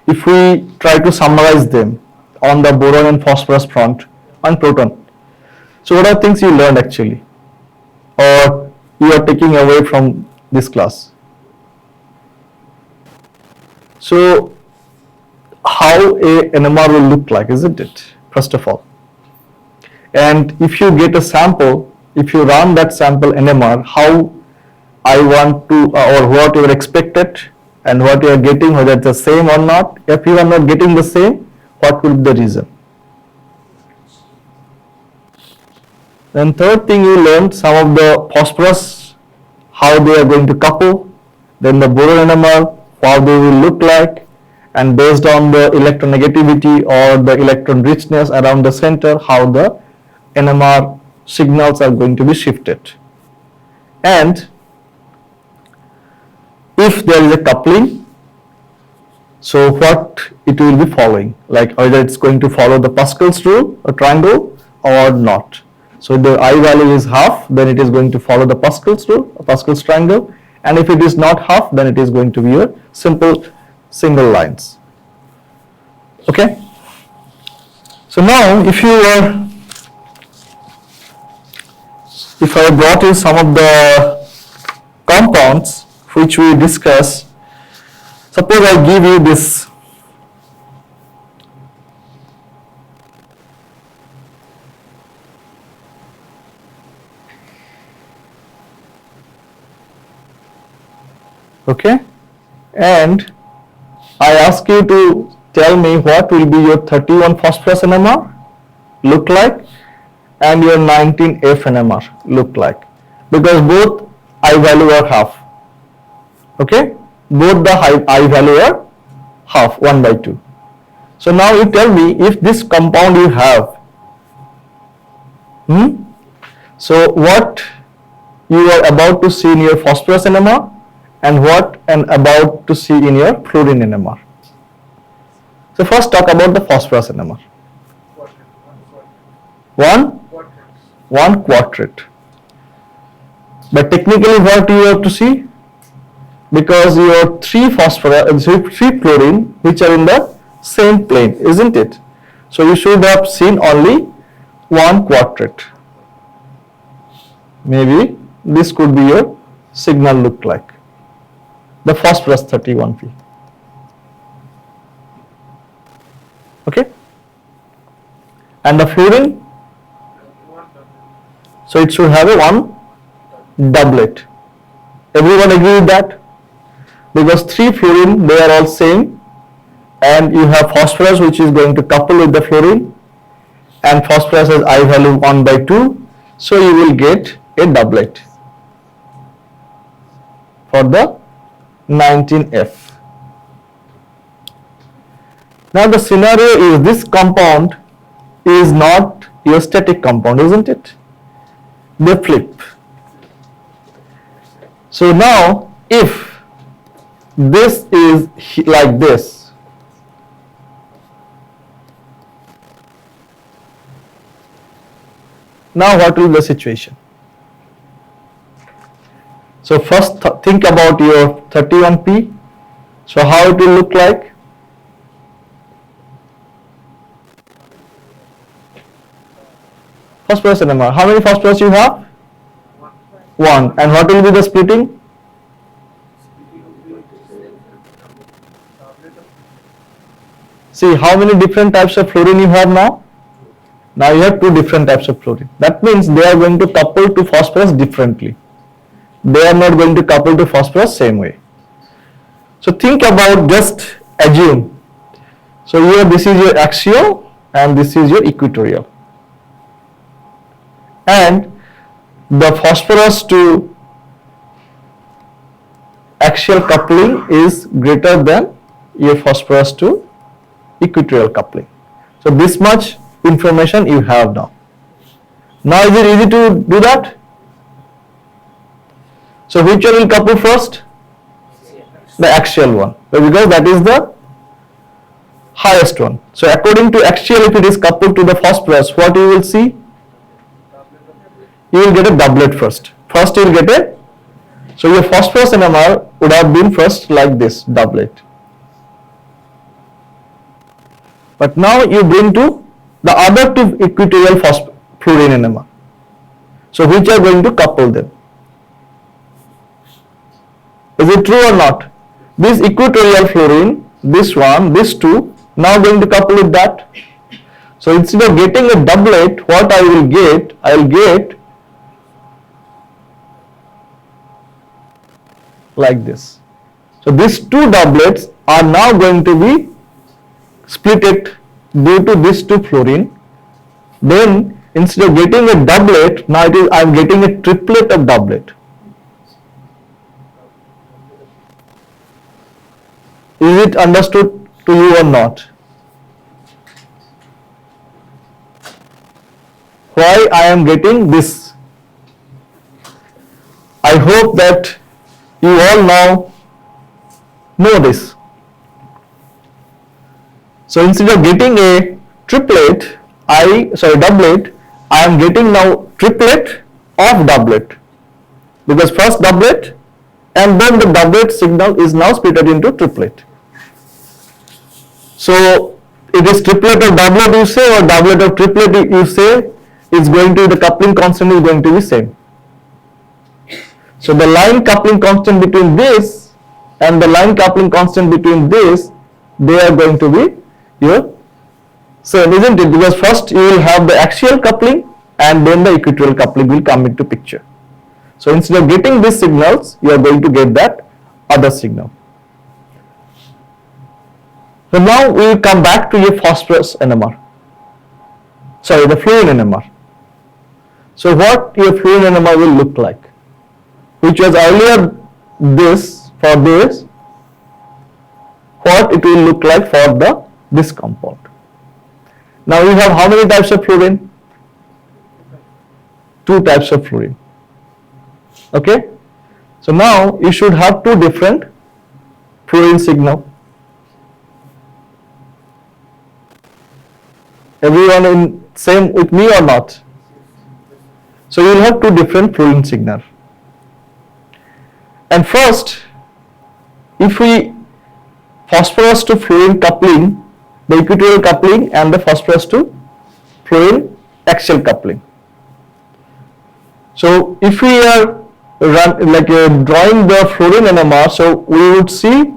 S1: if we try to summarize them on the boron and phosphorus front and proton, so what are things you learned actually or you are taking away from this class? So how a NMR will look like, isn't it, first of all? And if you get a sample, if you run that sample NMR, how I want to or what you are expected and what you are getting, whether it's the same or not. If you are not getting the same, what will be the reason? Then third thing you learned some of the phosphorus, how they are going to couple, then the boron NMR, how they will look like, and based on the electronegativity or the electron richness around the center, how the NMR signals are going to be shifted. And if there is a coupling, so what it will be following, like whether it's going to follow the Pascal's rule, a triangle, or not. So if the I value is half, then it is going to follow the Pascal's rule, a Pascal's triangle, and if it is not half, then it is going to be a simple single lines. Okay. So now if I brought in some of the compounds which we discuss, suppose I give you this okay, and I ask you to tell me what will be your 31 phosphorus NMR look like and your 19F NMR look like, because both I value are half. Okay, both the I value are half, 1 by 2. So now you tell me if this compound you have, so what you are about to see in your phosphorus NMR and what and about to see in your fluorine NMR. So first talk about the phosphorus NMR. One quadrant. But technically what you have to see? Because your three fluorine which are in the same plane, isn't it? So you should have seen only one quadrant. Maybe this could be your signal look like. The phosphorus 31P. Okay. And the fluorine? So it should have a one doublet. Everyone agree with that? Because three fluorine, they are all same, and you have phosphorus which is going to couple with the fluorine, and phosphorus has I value 1 by 2, so you will get a doublet for the 19F. Now the scenario is this compound is not your static compound, isn't it? They flip. So now if this is like this, now what will be the situation? So first think about your 31P. So how it will look like? Phosphorus NMR. How many phosphorus you have? One. And what will be the splitting? See how many different types of fluorine you have now? Now you have two different types of fluorine. That means they are going to couple to phosphorus differently. They are not going to couple to phosphorus same way. So think about, just assume. So here this is your axial and this is your equatorial. And the phosphorus to axial coupling is greater than your phosphorus to equatorial coupling. So this much information you have now. Now is it easy to do that? So which one will couple first? The axial one, because that is the highest one. So according to axial, if it is coupled to the phosphorus, what you will see? You will get a doublet first. First you will get a, so your phosphorus NMR would have been first like this, doublet. But now you bring to the other two equatorial fluorine NMR. So which are going to couple them? Is it true or not? This equatorial fluorine, this one, this two, now going to couple with that. So instead of getting a doublet, what I will get? I will get like this. So these two doublets are now going to be splitted due to this two fluorine. Then instead of getting a doublet, now it is I am getting a triplet of doublet. Is it understood to you or not? Why I am getting this? I hope that you all now know this. So instead of getting a doublet, I am getting now triplet of doublet, because first doublet and then the doublet signal is now split into triplet. So it is triplet of doublet you say, or doublet of triplet you say, is going to, the coupling constant is going to be same. So the line coupling constant between this and the line coupling constant between this, they are going to be your same, isn't it? Because first you will have the axial coupling and then the equatorial coupling will come into picture. So instead of getting these signals, you are going to get that other signal. So now we will come back to your phosphorus NMR. Sorry, the fluorine NMR. So what your fluorine NMR will look like? Which was earlier this, for this, what it will look like for this compound. Now we have how many types of fluorine? Two types of fluorine. Okay. So now you should have two different fluorine signal. Everyone in same with me or not? So you will have two different fluorine signal. And first, if we phosphorus to fluorine coupling, the equatorial coupling and the phosphorus to fluorine axial coupling. So if we are drawing the fluorine NMR, so we would see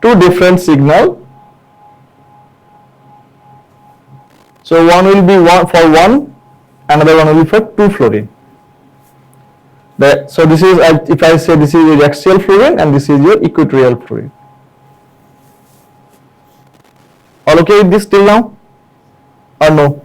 S1: two different signal. So one will be for one, another one will be for two fluorine. So this is, if I say this is your axial fluorine and this is your equatorial fluorine. All okay with this till now or no?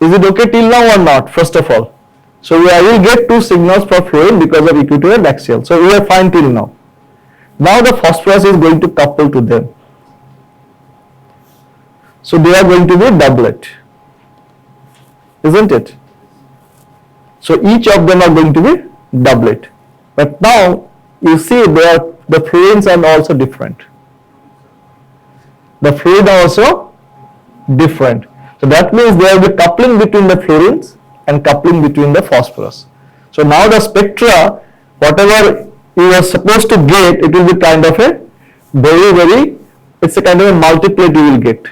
S1: Is it okay till now or not, first of all? So I will get two signals for fluorine because of equatorial and axial. So we are fine till now. Now the phosphorus is going to couple to them. So they are going to be doublet, isn't it? So each of them are going to be doublet. But now you see the fluorines are also different. The fluorine are also different. So that means there will be coupling between the fluorines and coupling between the phosphorus. So now the spectra, whatever you are supposed to get, it will be kind of a it's a kind of a multiplet you will get.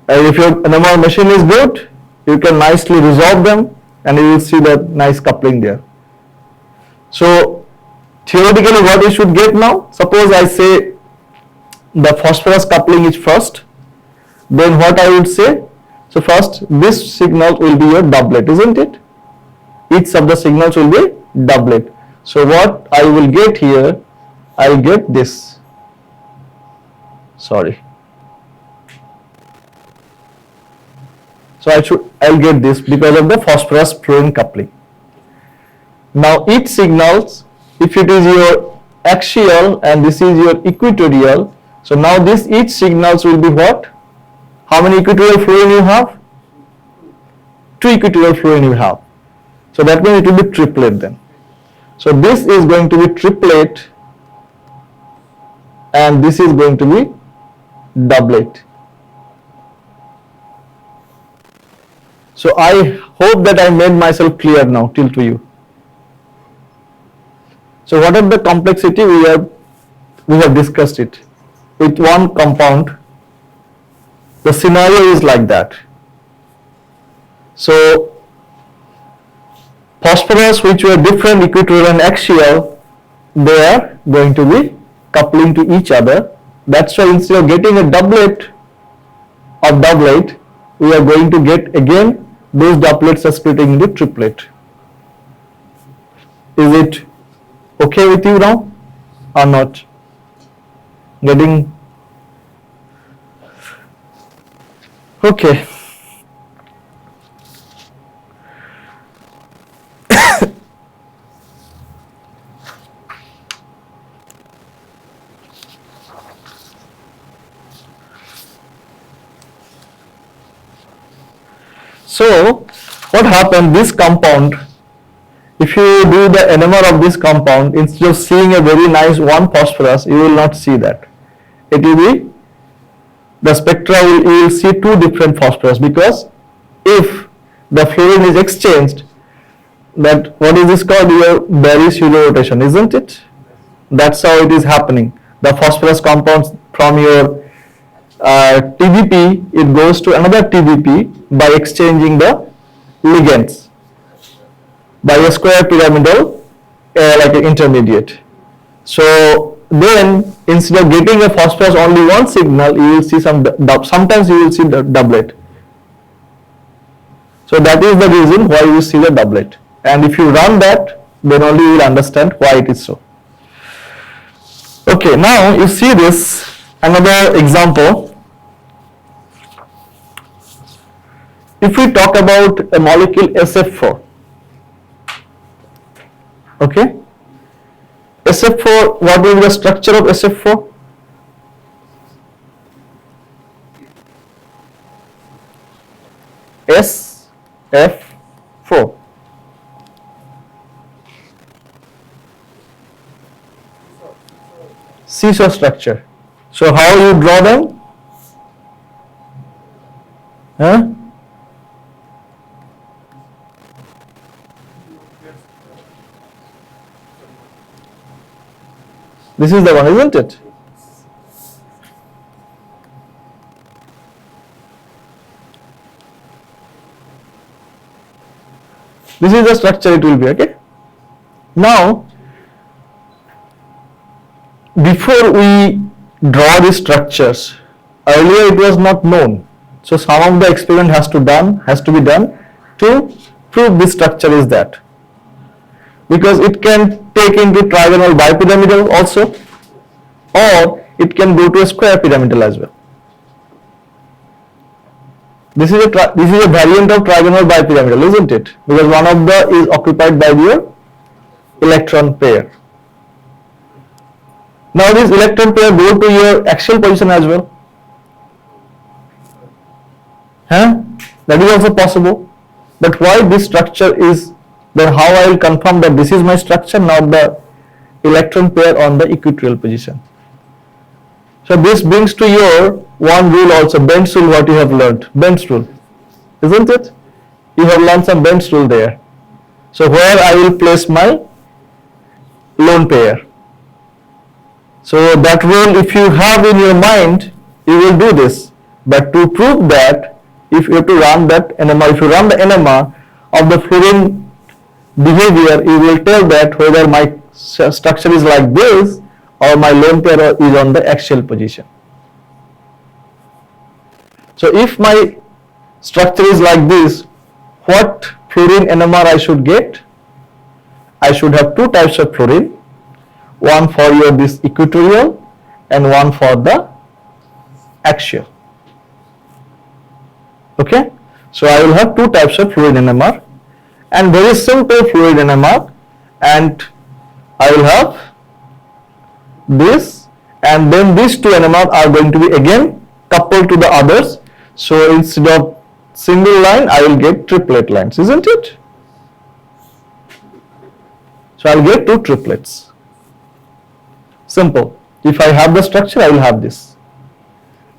S1: And if your NMR machine is good, you can nicely resolve them and you will see the nice coupling there. So theoretically what we should get now, suppose I say the phosphorus coupling is first, then what I would say, so first this signal will be your doublet, isn't it? Each of the signals will be doublet. So what I will get here, I'll get this. Sorry. So I'll get this because of the phosphorus fluorine coupling. Now each signals, if it is your axial and this is your equatorial, so now this each signals will be what? How many equatorial fluorine you have? 2 equatorial fluorine you have. So that means it will be triplet then. So this is going to be triplet and this is going to be doublet. So I hope that I made myself clear now till to you. So what are the complexity? We have discussed it. With one compound, the scenario is like that. So phosphorus, which were different equatorial and axial, they are going to be coupling to each other. That's why instead of getting a doublet of doublet, we are going to get again those doublets are splitting into triplet. Is it okay with you now or not? Getting okay. So what happened, this compound, if you do the NMR of this compound, instead of seeing a very nice one phosphorus, you will not see that. It will be, the spectra you will see 2 different phosphorus, because if the fluorine is exchanged, that what is this called, your Barry pseudo-rotation, isn't it? That's how it is happening. The phosphorus compounds from your TBP, it goes to another TBP by exchanging the ligands by a square pyramidal like an intermediate. So then instead of getting a phosphorus only one signal, you will see sometimes you will see the doublet. So that is the reason why you see the doublet. And if you run that, then only you will understand why it is so. Okay, now you see this, another example. If we talk about a molecule SF4, okay, SF4, what will be the structure of SF4? SF4. Seesaw structure. So how you draw them? Huh? This is the one, isn't it? This is the structure it will be, okay? Now, before we draw these structures, earlier it was not known. So some of the experiment has to be done to prove this structure is that. Because it can take into trigonal bipyramidal also, or it can go to a square pyramidal as well. This is a variant of trigonal bipyramidal, isn't it? Because one of the is occupied by your electron pair. Now this electron pair go to your axial position as well. That is also possible. But why this structure is, then how I will confirm that this is my structure, not the electron pair on the equatorial position. So this brings to your one rule also, Bend's rule, what you have learned, Bend's rule, isn't it? You have learned some Bend's rule there. So where I will place my lone pair. So that rule, if you have in your mind, you will do this. But to prove that, if you have to run that NMR, if you run the NMR of the fluorine behavior, you will tell that whether my structure is like this or my lone pair is on the axial position. So if my structure is like this, what fluorine NMR I should get? I should have two types of fluorine, one for your this equatorial and one for the axial. Okay, so I will have two types of fluorine NMR, and very simple fluorine NMR, and I will have this, and then these two NMR are going to be again coupled to the others. So instead of single line, I will get triplet lines, isn't it? So I will get two triplets. Simple. If I have the structure, I will have this.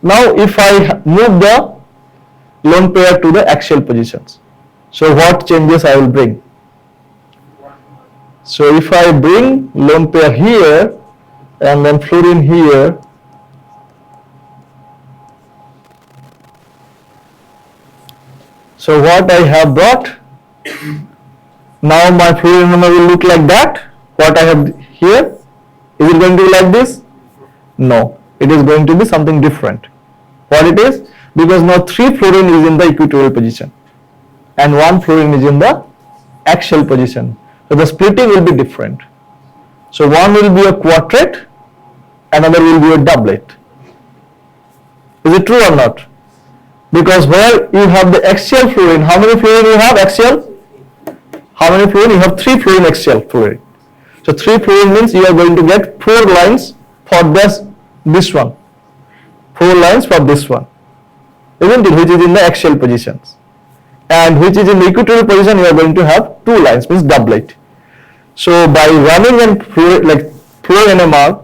S1: Now if I move the lone pair to the axial positions, so what changes I will bring? So if I bring lone pair here and then fluorine here, so what I have brought, now my fluorine NMR will look like that. What I have here, is it going to be like this? No, it is going to be something different. What it is? Because now 3 fluorine is in the equatorial position and 1 fluorine is in the axial position. So the splitting will be different. So one will be a quartet, another will be a doublet. Is it true or not? Because where you have the axial fluorine, how many fluorine you have axial? How many fluorine? You have 3 fluorine axial fluorine. So 3 fluorine means you are going to get 4 lines for this one. 4 lines for this one, isn't it? Which is in the axial positions. And which is in the equatorial position, you are going to have 2 lines, means doublet. So by running and fluorine NMR,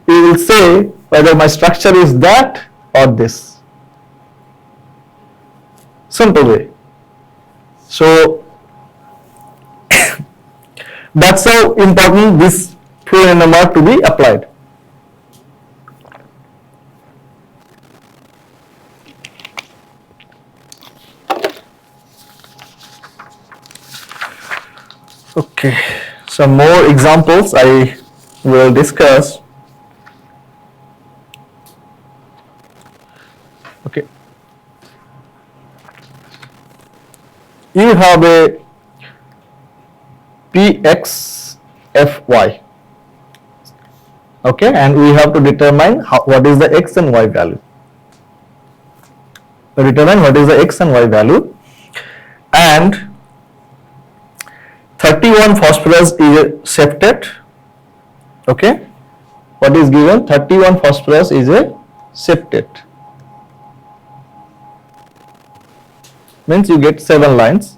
S1: you will say whether my structure is that or this. Simple way. So that's how important this fluorine NMR to be applied. Okay, some more examples I will discuss. Okay, you have a PXFY. Okay, and we have to determine what is the X and Y value. Determine what is the X and Y value, and 31 phosphorus is a septate. Okay, what is given? 31 phosphorus is a septate. Means you get 7 lines,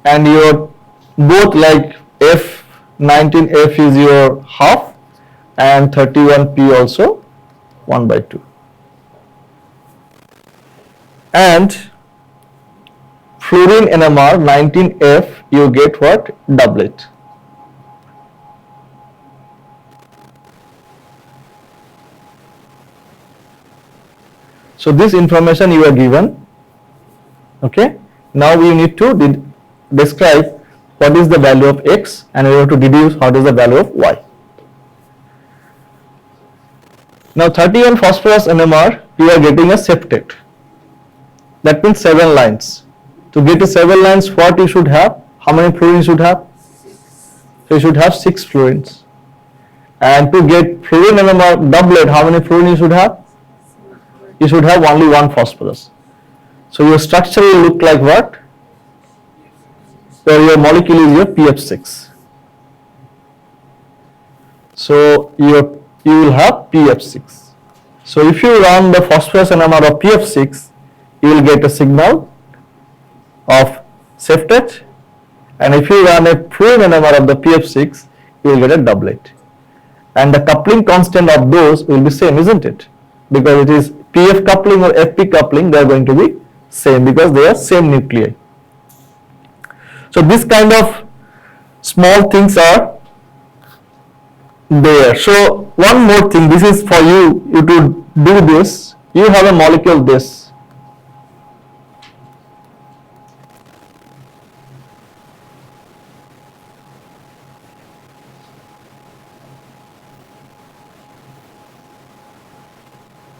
S1: and your both like F19F is your half, and 31P also 1/2. And fluorine NMR 19F, you get what? Doublet. So this information you are given. Okay, now we need to describe what is the value of X, and we have to deduce what is the value of Y. Now 31 phosphorus NMR, you are getting a septate. That means 7 lines. To get to 7 lines, what you should have? How many fluorine you should have?
S2: 6.
S1: So you should have 6 fluorines. And to get fluorine NMR doublet, how many fluorine you should have? You should have only 1 phosphorus. So your structure will look like what? Where your molecule is your PF6. So you will have PF6. So if you run the phosphorus NMR of PF6, you will get a signal of septate, and if you run a fluorine NMR of the PF6, you will get a doublet. And the coupling constant of those will be same, isn't it? Because it is PF coupling or FP coupling, they are going to be same because they are same nuclei. So this kind of small things are there. So one more thing, this is for you to do this. You have a molecule this.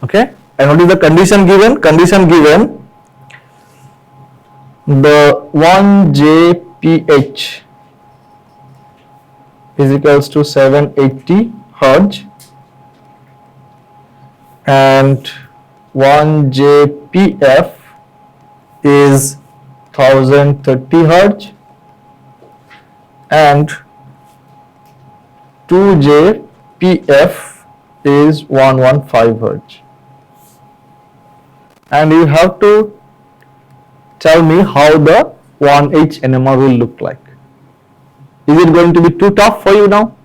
S1: Okay, and what is the condition given? Condition given, the 1JPH is equals to 780 Hertz, and 1 JPF is 1030 Hertz, and 2 JPF is 115 Hertz. And you have to tell me how the 1H NMR will look like. Is it going to be too tough for you now?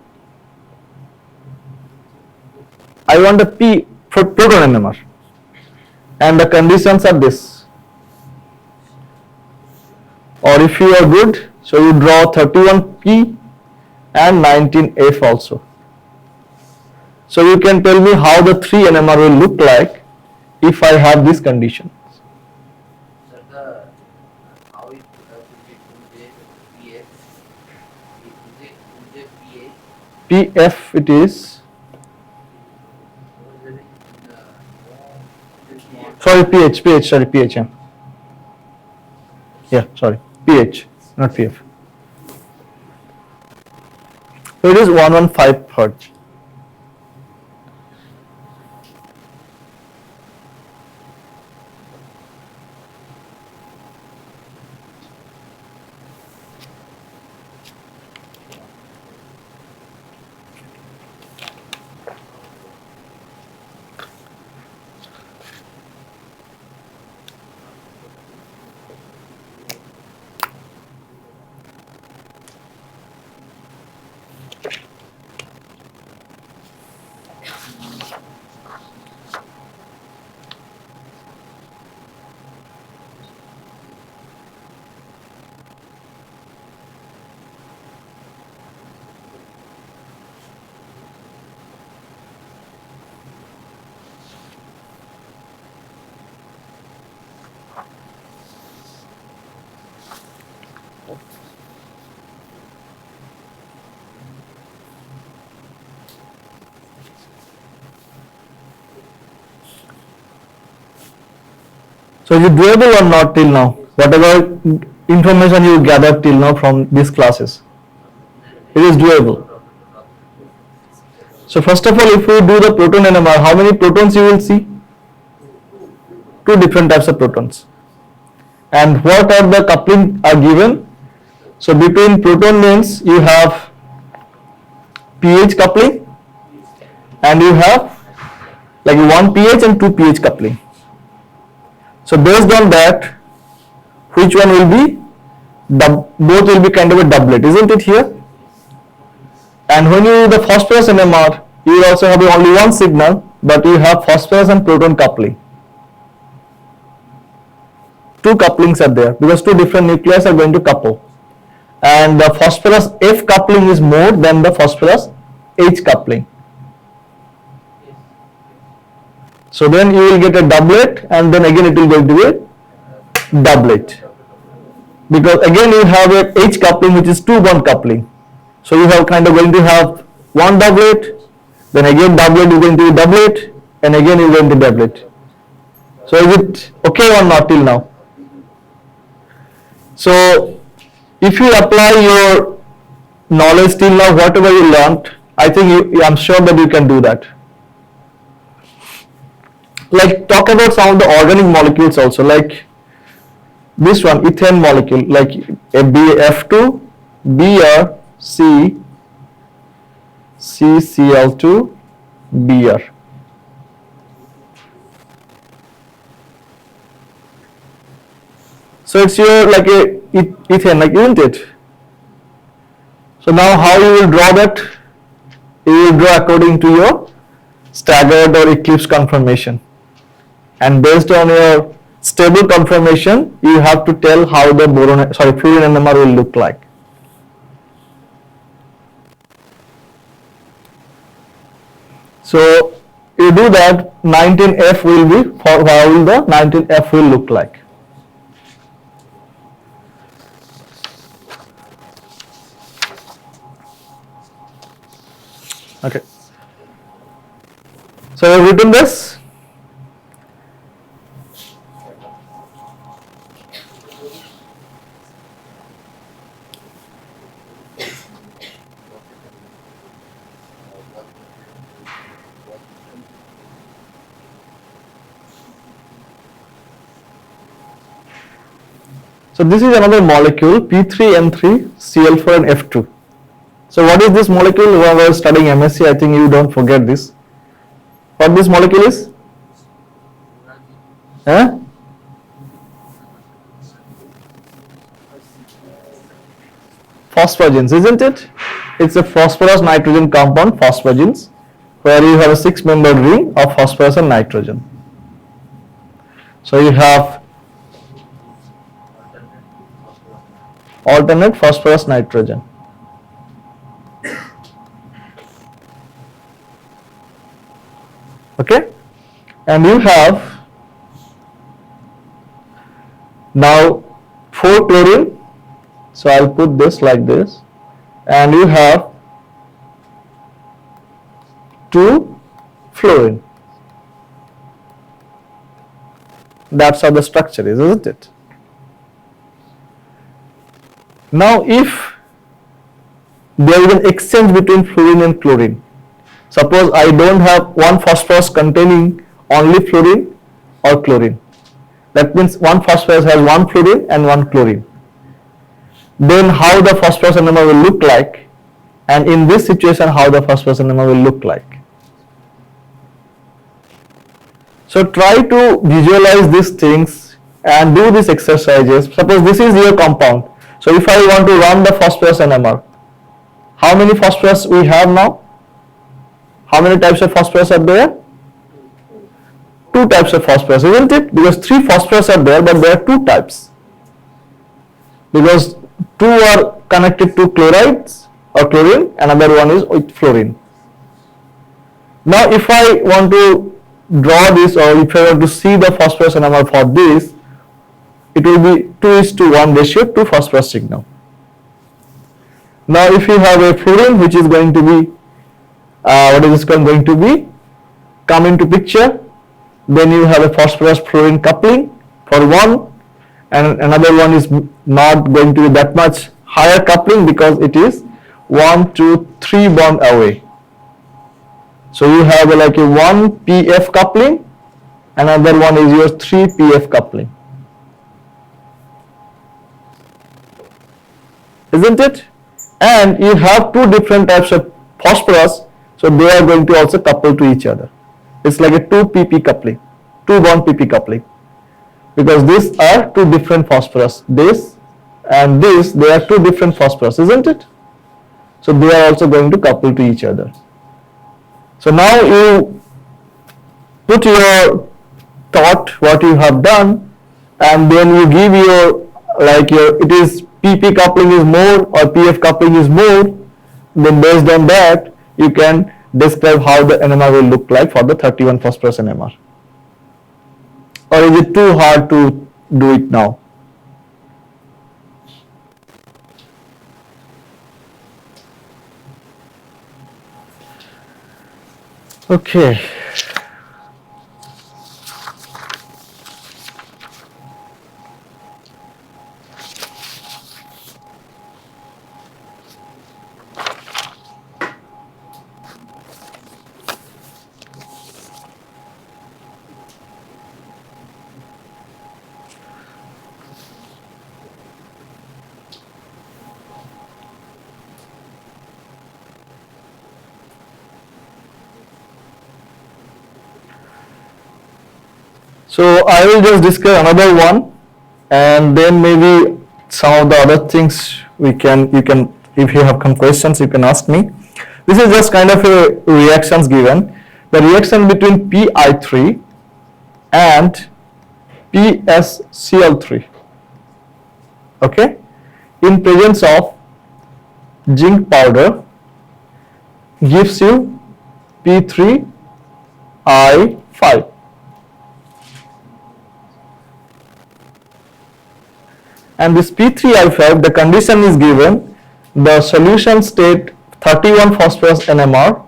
S1: I want a P for proton NMR, and the conditions are this. Or if you are good, so you draw 31P and 19F also. So you can tell me how the 3 NMR will look like if I have these conditions.
S2: Sir, how it will be 2J PF,
S1: PF it is, sorry pH, sorry pH, yeah, sorry, pH, not PF. So it is 115 Hertz. So is it doable or not till now? Whatever information you gathered till now from these classes, it is doable. So first of all, if we do the proton NMR, how many protons you will see? 2 different types of protons. And what are the coupling are given? So between proton means you have pH coupling, and you have like 1 pH and 2 pH coupling. So based on that, which one will be, both will be kind of a doublet, isn't it here? And when you do the phosphorus NMR, you will also have only one signal, but you have phosphorus and proton coupling. 2 couplings are there because 2 different nuclei are going to couple. And the phosphorus F coupling is more than the phosphorus H coupling. So then you will get a doublet, and then again it will go to a doublet. Because again you have a H coupling, which is 2-bond coupling. So you have kind of going to have one doublet, then again doublet is going to be doublet, and again you are going to doublet. So is it okay or not till now? So if you apply your knowledge till now, whatever you learnt, I think I'm sure that you can do that. Like talk about some of the organic molecules also, like this one, ethane molecule, like a F2, Br, C, CCl2, Br. So it's your like a ethane, like, isn't it? So now how you will draw that? You will draw according to your staggered or eclipse conformation. And based on your stable conformation, you have to tell how the fluorine NMR will look like. So you do that, 19F will be, how will the 19F will look like. Okay. So I have written this. So this is another molecule P3N3Cl4 and F2. So what is this molecule? Whoever is studying MSc, I think you don't forget this. What this molecule is? Huh? Phosphogens, isn't it? It's a phosphorus nitrogen compound, phosphogens, where you have a 6-membered ring of phosphorus and nitrogen. So you have alternate phosphorus nitrogen. Okay, and you have now 4 chlorine. So I'll put this like this, and you have 2 fluorine. That's how the structure is, isn't it? Now if there is an exchange between fluorine and chlorine, suppose I don't have one phosphorus containing only fluorine or chlorine, that means one phosphorus has one fluorine and one chlorine, then how the phosphorus NMR will look like, and in this situation how the phosphorus NMR will look like. So try to visualize these things and do these exercises. Suppose this is your compound. So if I want to run the phosphorus NMR, how many phosphorus we have now? How many types of phosphorus are there? 2 types of phosphorus, isn't it? Because 3 phosphorus are there, but there are 2 types. Because 2 are connected to chlorides or chlorine, another one is with fluorine. Now if I want to draw this, or if I want to see the phosphorus NMR for this, it will be 2:1 ratio to phosphorus signal. Now if you have a fluorine which is going to be, what is this going to be, come into picture, then you have a phosphorus fluorine coupling for one, and another one is not going to be that much higher coupling because it is 1, 2, 3 bond away. So you have like a 1 PF coupling, another one is your 3 PF coupling, isn't it? And you have 2 different types of phosphorus, so they are going to also couple to each other. It's like a 2 PP coupling, 2 bond PP coupling, because these are 2 different phosphorus. This and this, they are 2 different phosphorus, isn't it? So they are also going to couple to each other. So now you put your thought what you have done, and then you give your, like your, it is PP coupling is more or PF coupling is more, then based on that you can describe how the NMR will look like for the 31 phosphorus NMR. Or is it too hard to do it now? Okay. So I will just discuss another one, and then maybe some of the other things you can, if you have some questions, you can ask me. This is just kind of a reactions given. The reaction between Pi3 and PsCl3, okay, in presence of zinc powder gives you P3I5. And this P3I5, the condition is given, the solution state 31 phosphorus NMR,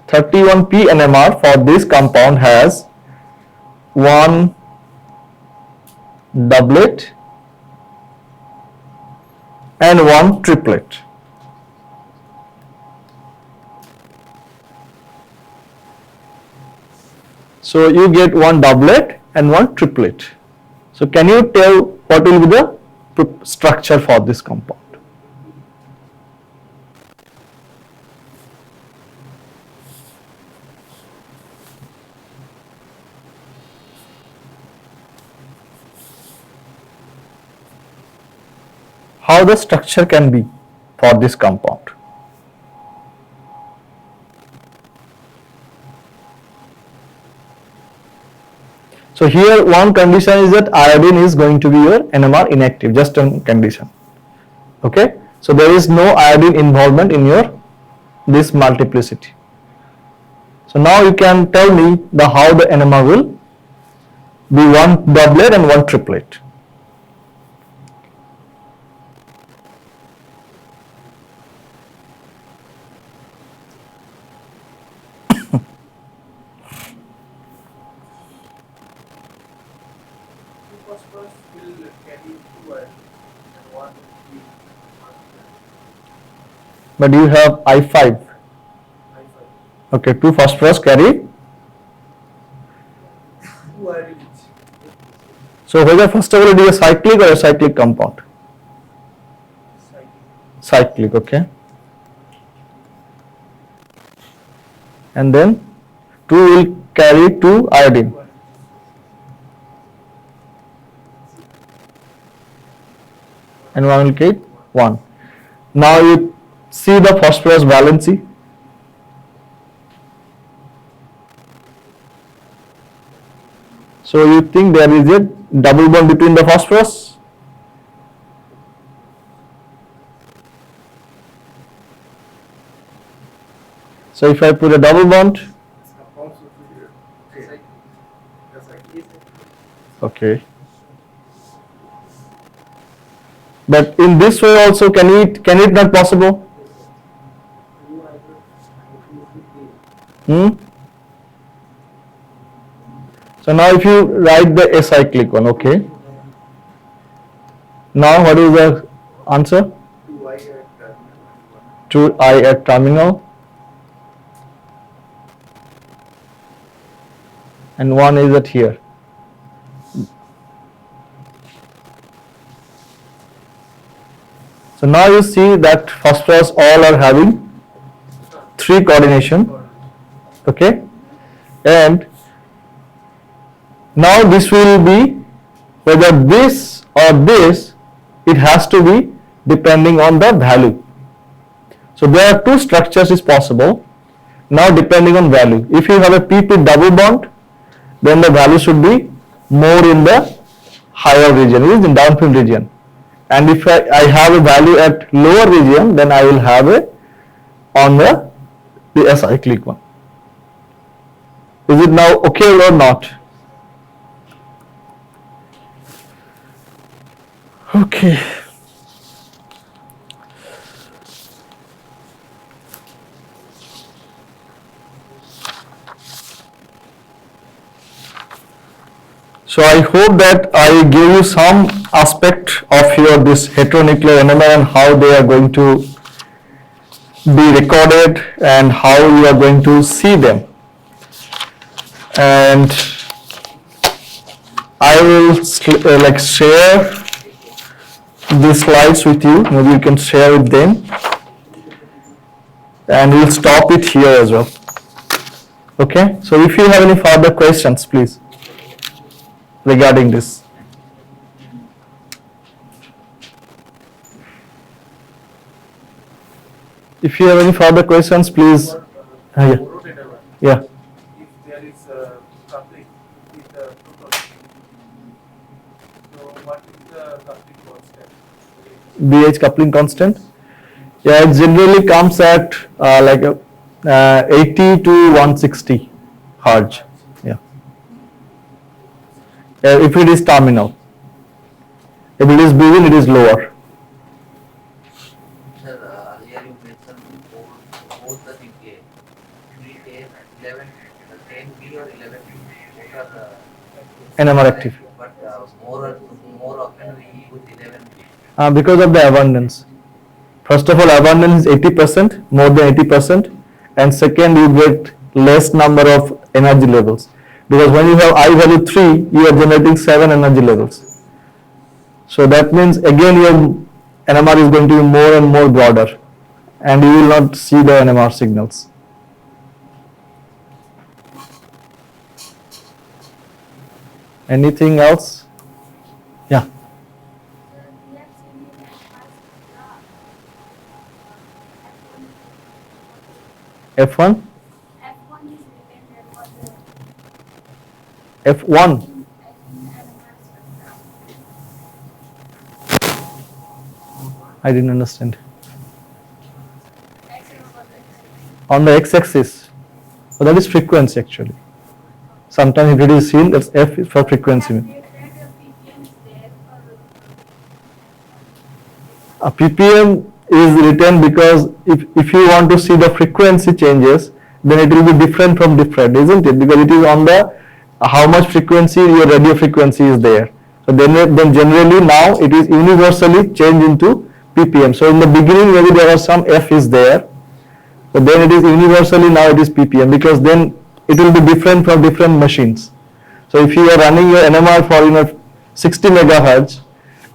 S1: 31 P NMR for this compound has 1 doublet and 1 triplet. So you get 1 doublet and 1 triplet. So can you tell what will be the structure for this compound? How the structure can be for this compound? So here one condition is that iodine is going to be your NMR inactive, just one condition. Okay, so there is no iodine involvement in your this multiplicity. So now you can tell me the how the NMR will be one doublet and one triplet.
S2: Phosphorus will carry 2 iron and 1 will be
S1: But you have I5.
S2: I5.
S1: Okay, 2 phosphorus carry.
S2: 2 iron each.
S1: So whether first of all it is a cyclic or a cyclic compound? Cyclic, okay. And then 2 will carry 2 iodine. And 1 will carry 1. Now you see the phosphorus valency. So you think there is a double bond between the phosphorus? So if I put a double bond, okay. But in this way also can it not possible? So now if you write the acyclic one, okay. Now what is the answer? 2I at terminal and 1 is at here. So now you see that phosphorus all are having 3 coordination, okay, and now this will be whether this or this, it has to be depending on the value. So there are 2 structures is possible. Now depending on value, if you have a pp double bond, then the value should be more in the higher region, it is in downfield region. And if I have a value at lower region, then I will have a on the acyclic one. Is it now okay or not? Okay. So I hope that I gave you some aspect of your this heteronuclear NMR and how they are going to be recorded and how you are going to see them. And I will like share these slides with you. Maybe you can share with them. And we'll stop it here as well. Okay. So if you have any further questions, please, regarding this. If you have any further questions, please. Yeah. Yeah.
S2: If there is a coupling with the proton, so what is the coupling constant?
S1: BH coupling constant. Yeah, it generally comes at like 80 to 160 Hertz. Yeah. If it is terminal. If it is begin, it is lower.
S3: Sir, earlier you mentioned both the thing A, 3A, 11, 10B or 11B, both are
S1: NMR active.
S3: but more often we use 11B.
S1: Because of the abundance. First of all, abundance is 80%, more than 80%, and second, you get less number of energy levels. Because when you have I value 3, you are generating 7 energy levels. So that means again your NMR is going to be more and more broader, and you will not see the NMR signals. Anything else? Yeah. F1? F1? I didn't understand. On the x-axis. So that is frequency actually. Sometimes if it is seen, that's F is for frequency. A ppm is written because if you want to see the frequency changes, then it will be different from different, isn't it? Because it is on the how much frequency your radio frequency is there. So then generally now it is universally changed into ppm. So in the beginning maybe there was some F is there, but then it is universally now it is ppm, because then it will be different from different machines. So if you are running your NMR for 60 megahertz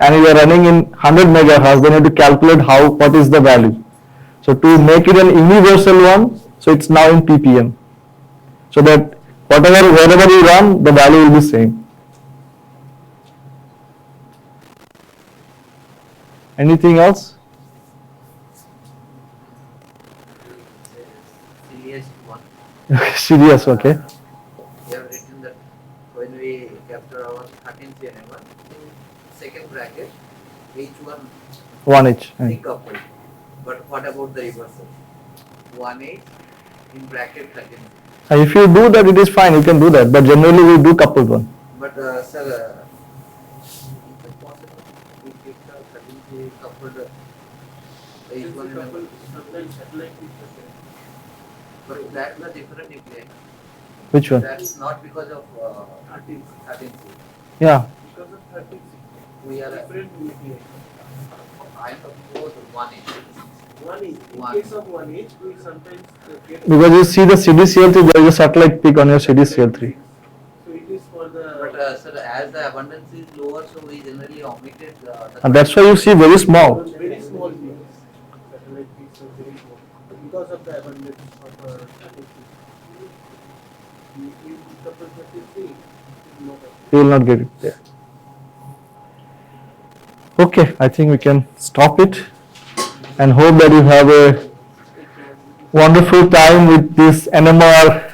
S1: and you are running in 100 megahertz, then you have to calculate what is the value. So to make it an universal one, so it's now in ppm, so that wherever you run, the value will be same. Anything else?
S3: Silliest one.
S1: Serious, okay.
S3: We have written that when we capture our 13th NMR, in second bracket, each one
S1: 1 each.
S3: decoupled. But what about the reversal? 1 each in bracket 13.
S1: If you do that, it is fine, you can do that, but generally we do coupled one.
S3: But sir, is it possible we take the 13 coupled each one NMR?
S4: Sometimes satellite is the same.
S3: But that's a different nuclei.
S1: Which one?
S3: That's not because of
S4: 13.
S3: 13th.
S1: Yeah.
S4: Because of 13,
S3: We are
S4: different nuclei.
S3: I am talking about 1 each.
S4: 1 each. In
S3: One.
S4: case of 1 each, we sometimes get.
S1: Because you see the CDCL3, there is a satellite peak on your CDCL3.
S4: So it is for the.
S3: But sir, as the abundance is lower, so we generally omitted the.
S1: And that's why you see very small.
S4: Very small peaks. Satellite peaks are very small. Because of the abundance of satellite peaks. If you couple 33, it is not.
S1: You will not get it there. Okay, I think we can stop it, and hope that you have a wonderful time with this NMR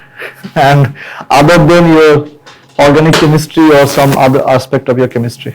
S1: and other than your organic chemistry or some other aspect of your chemistry.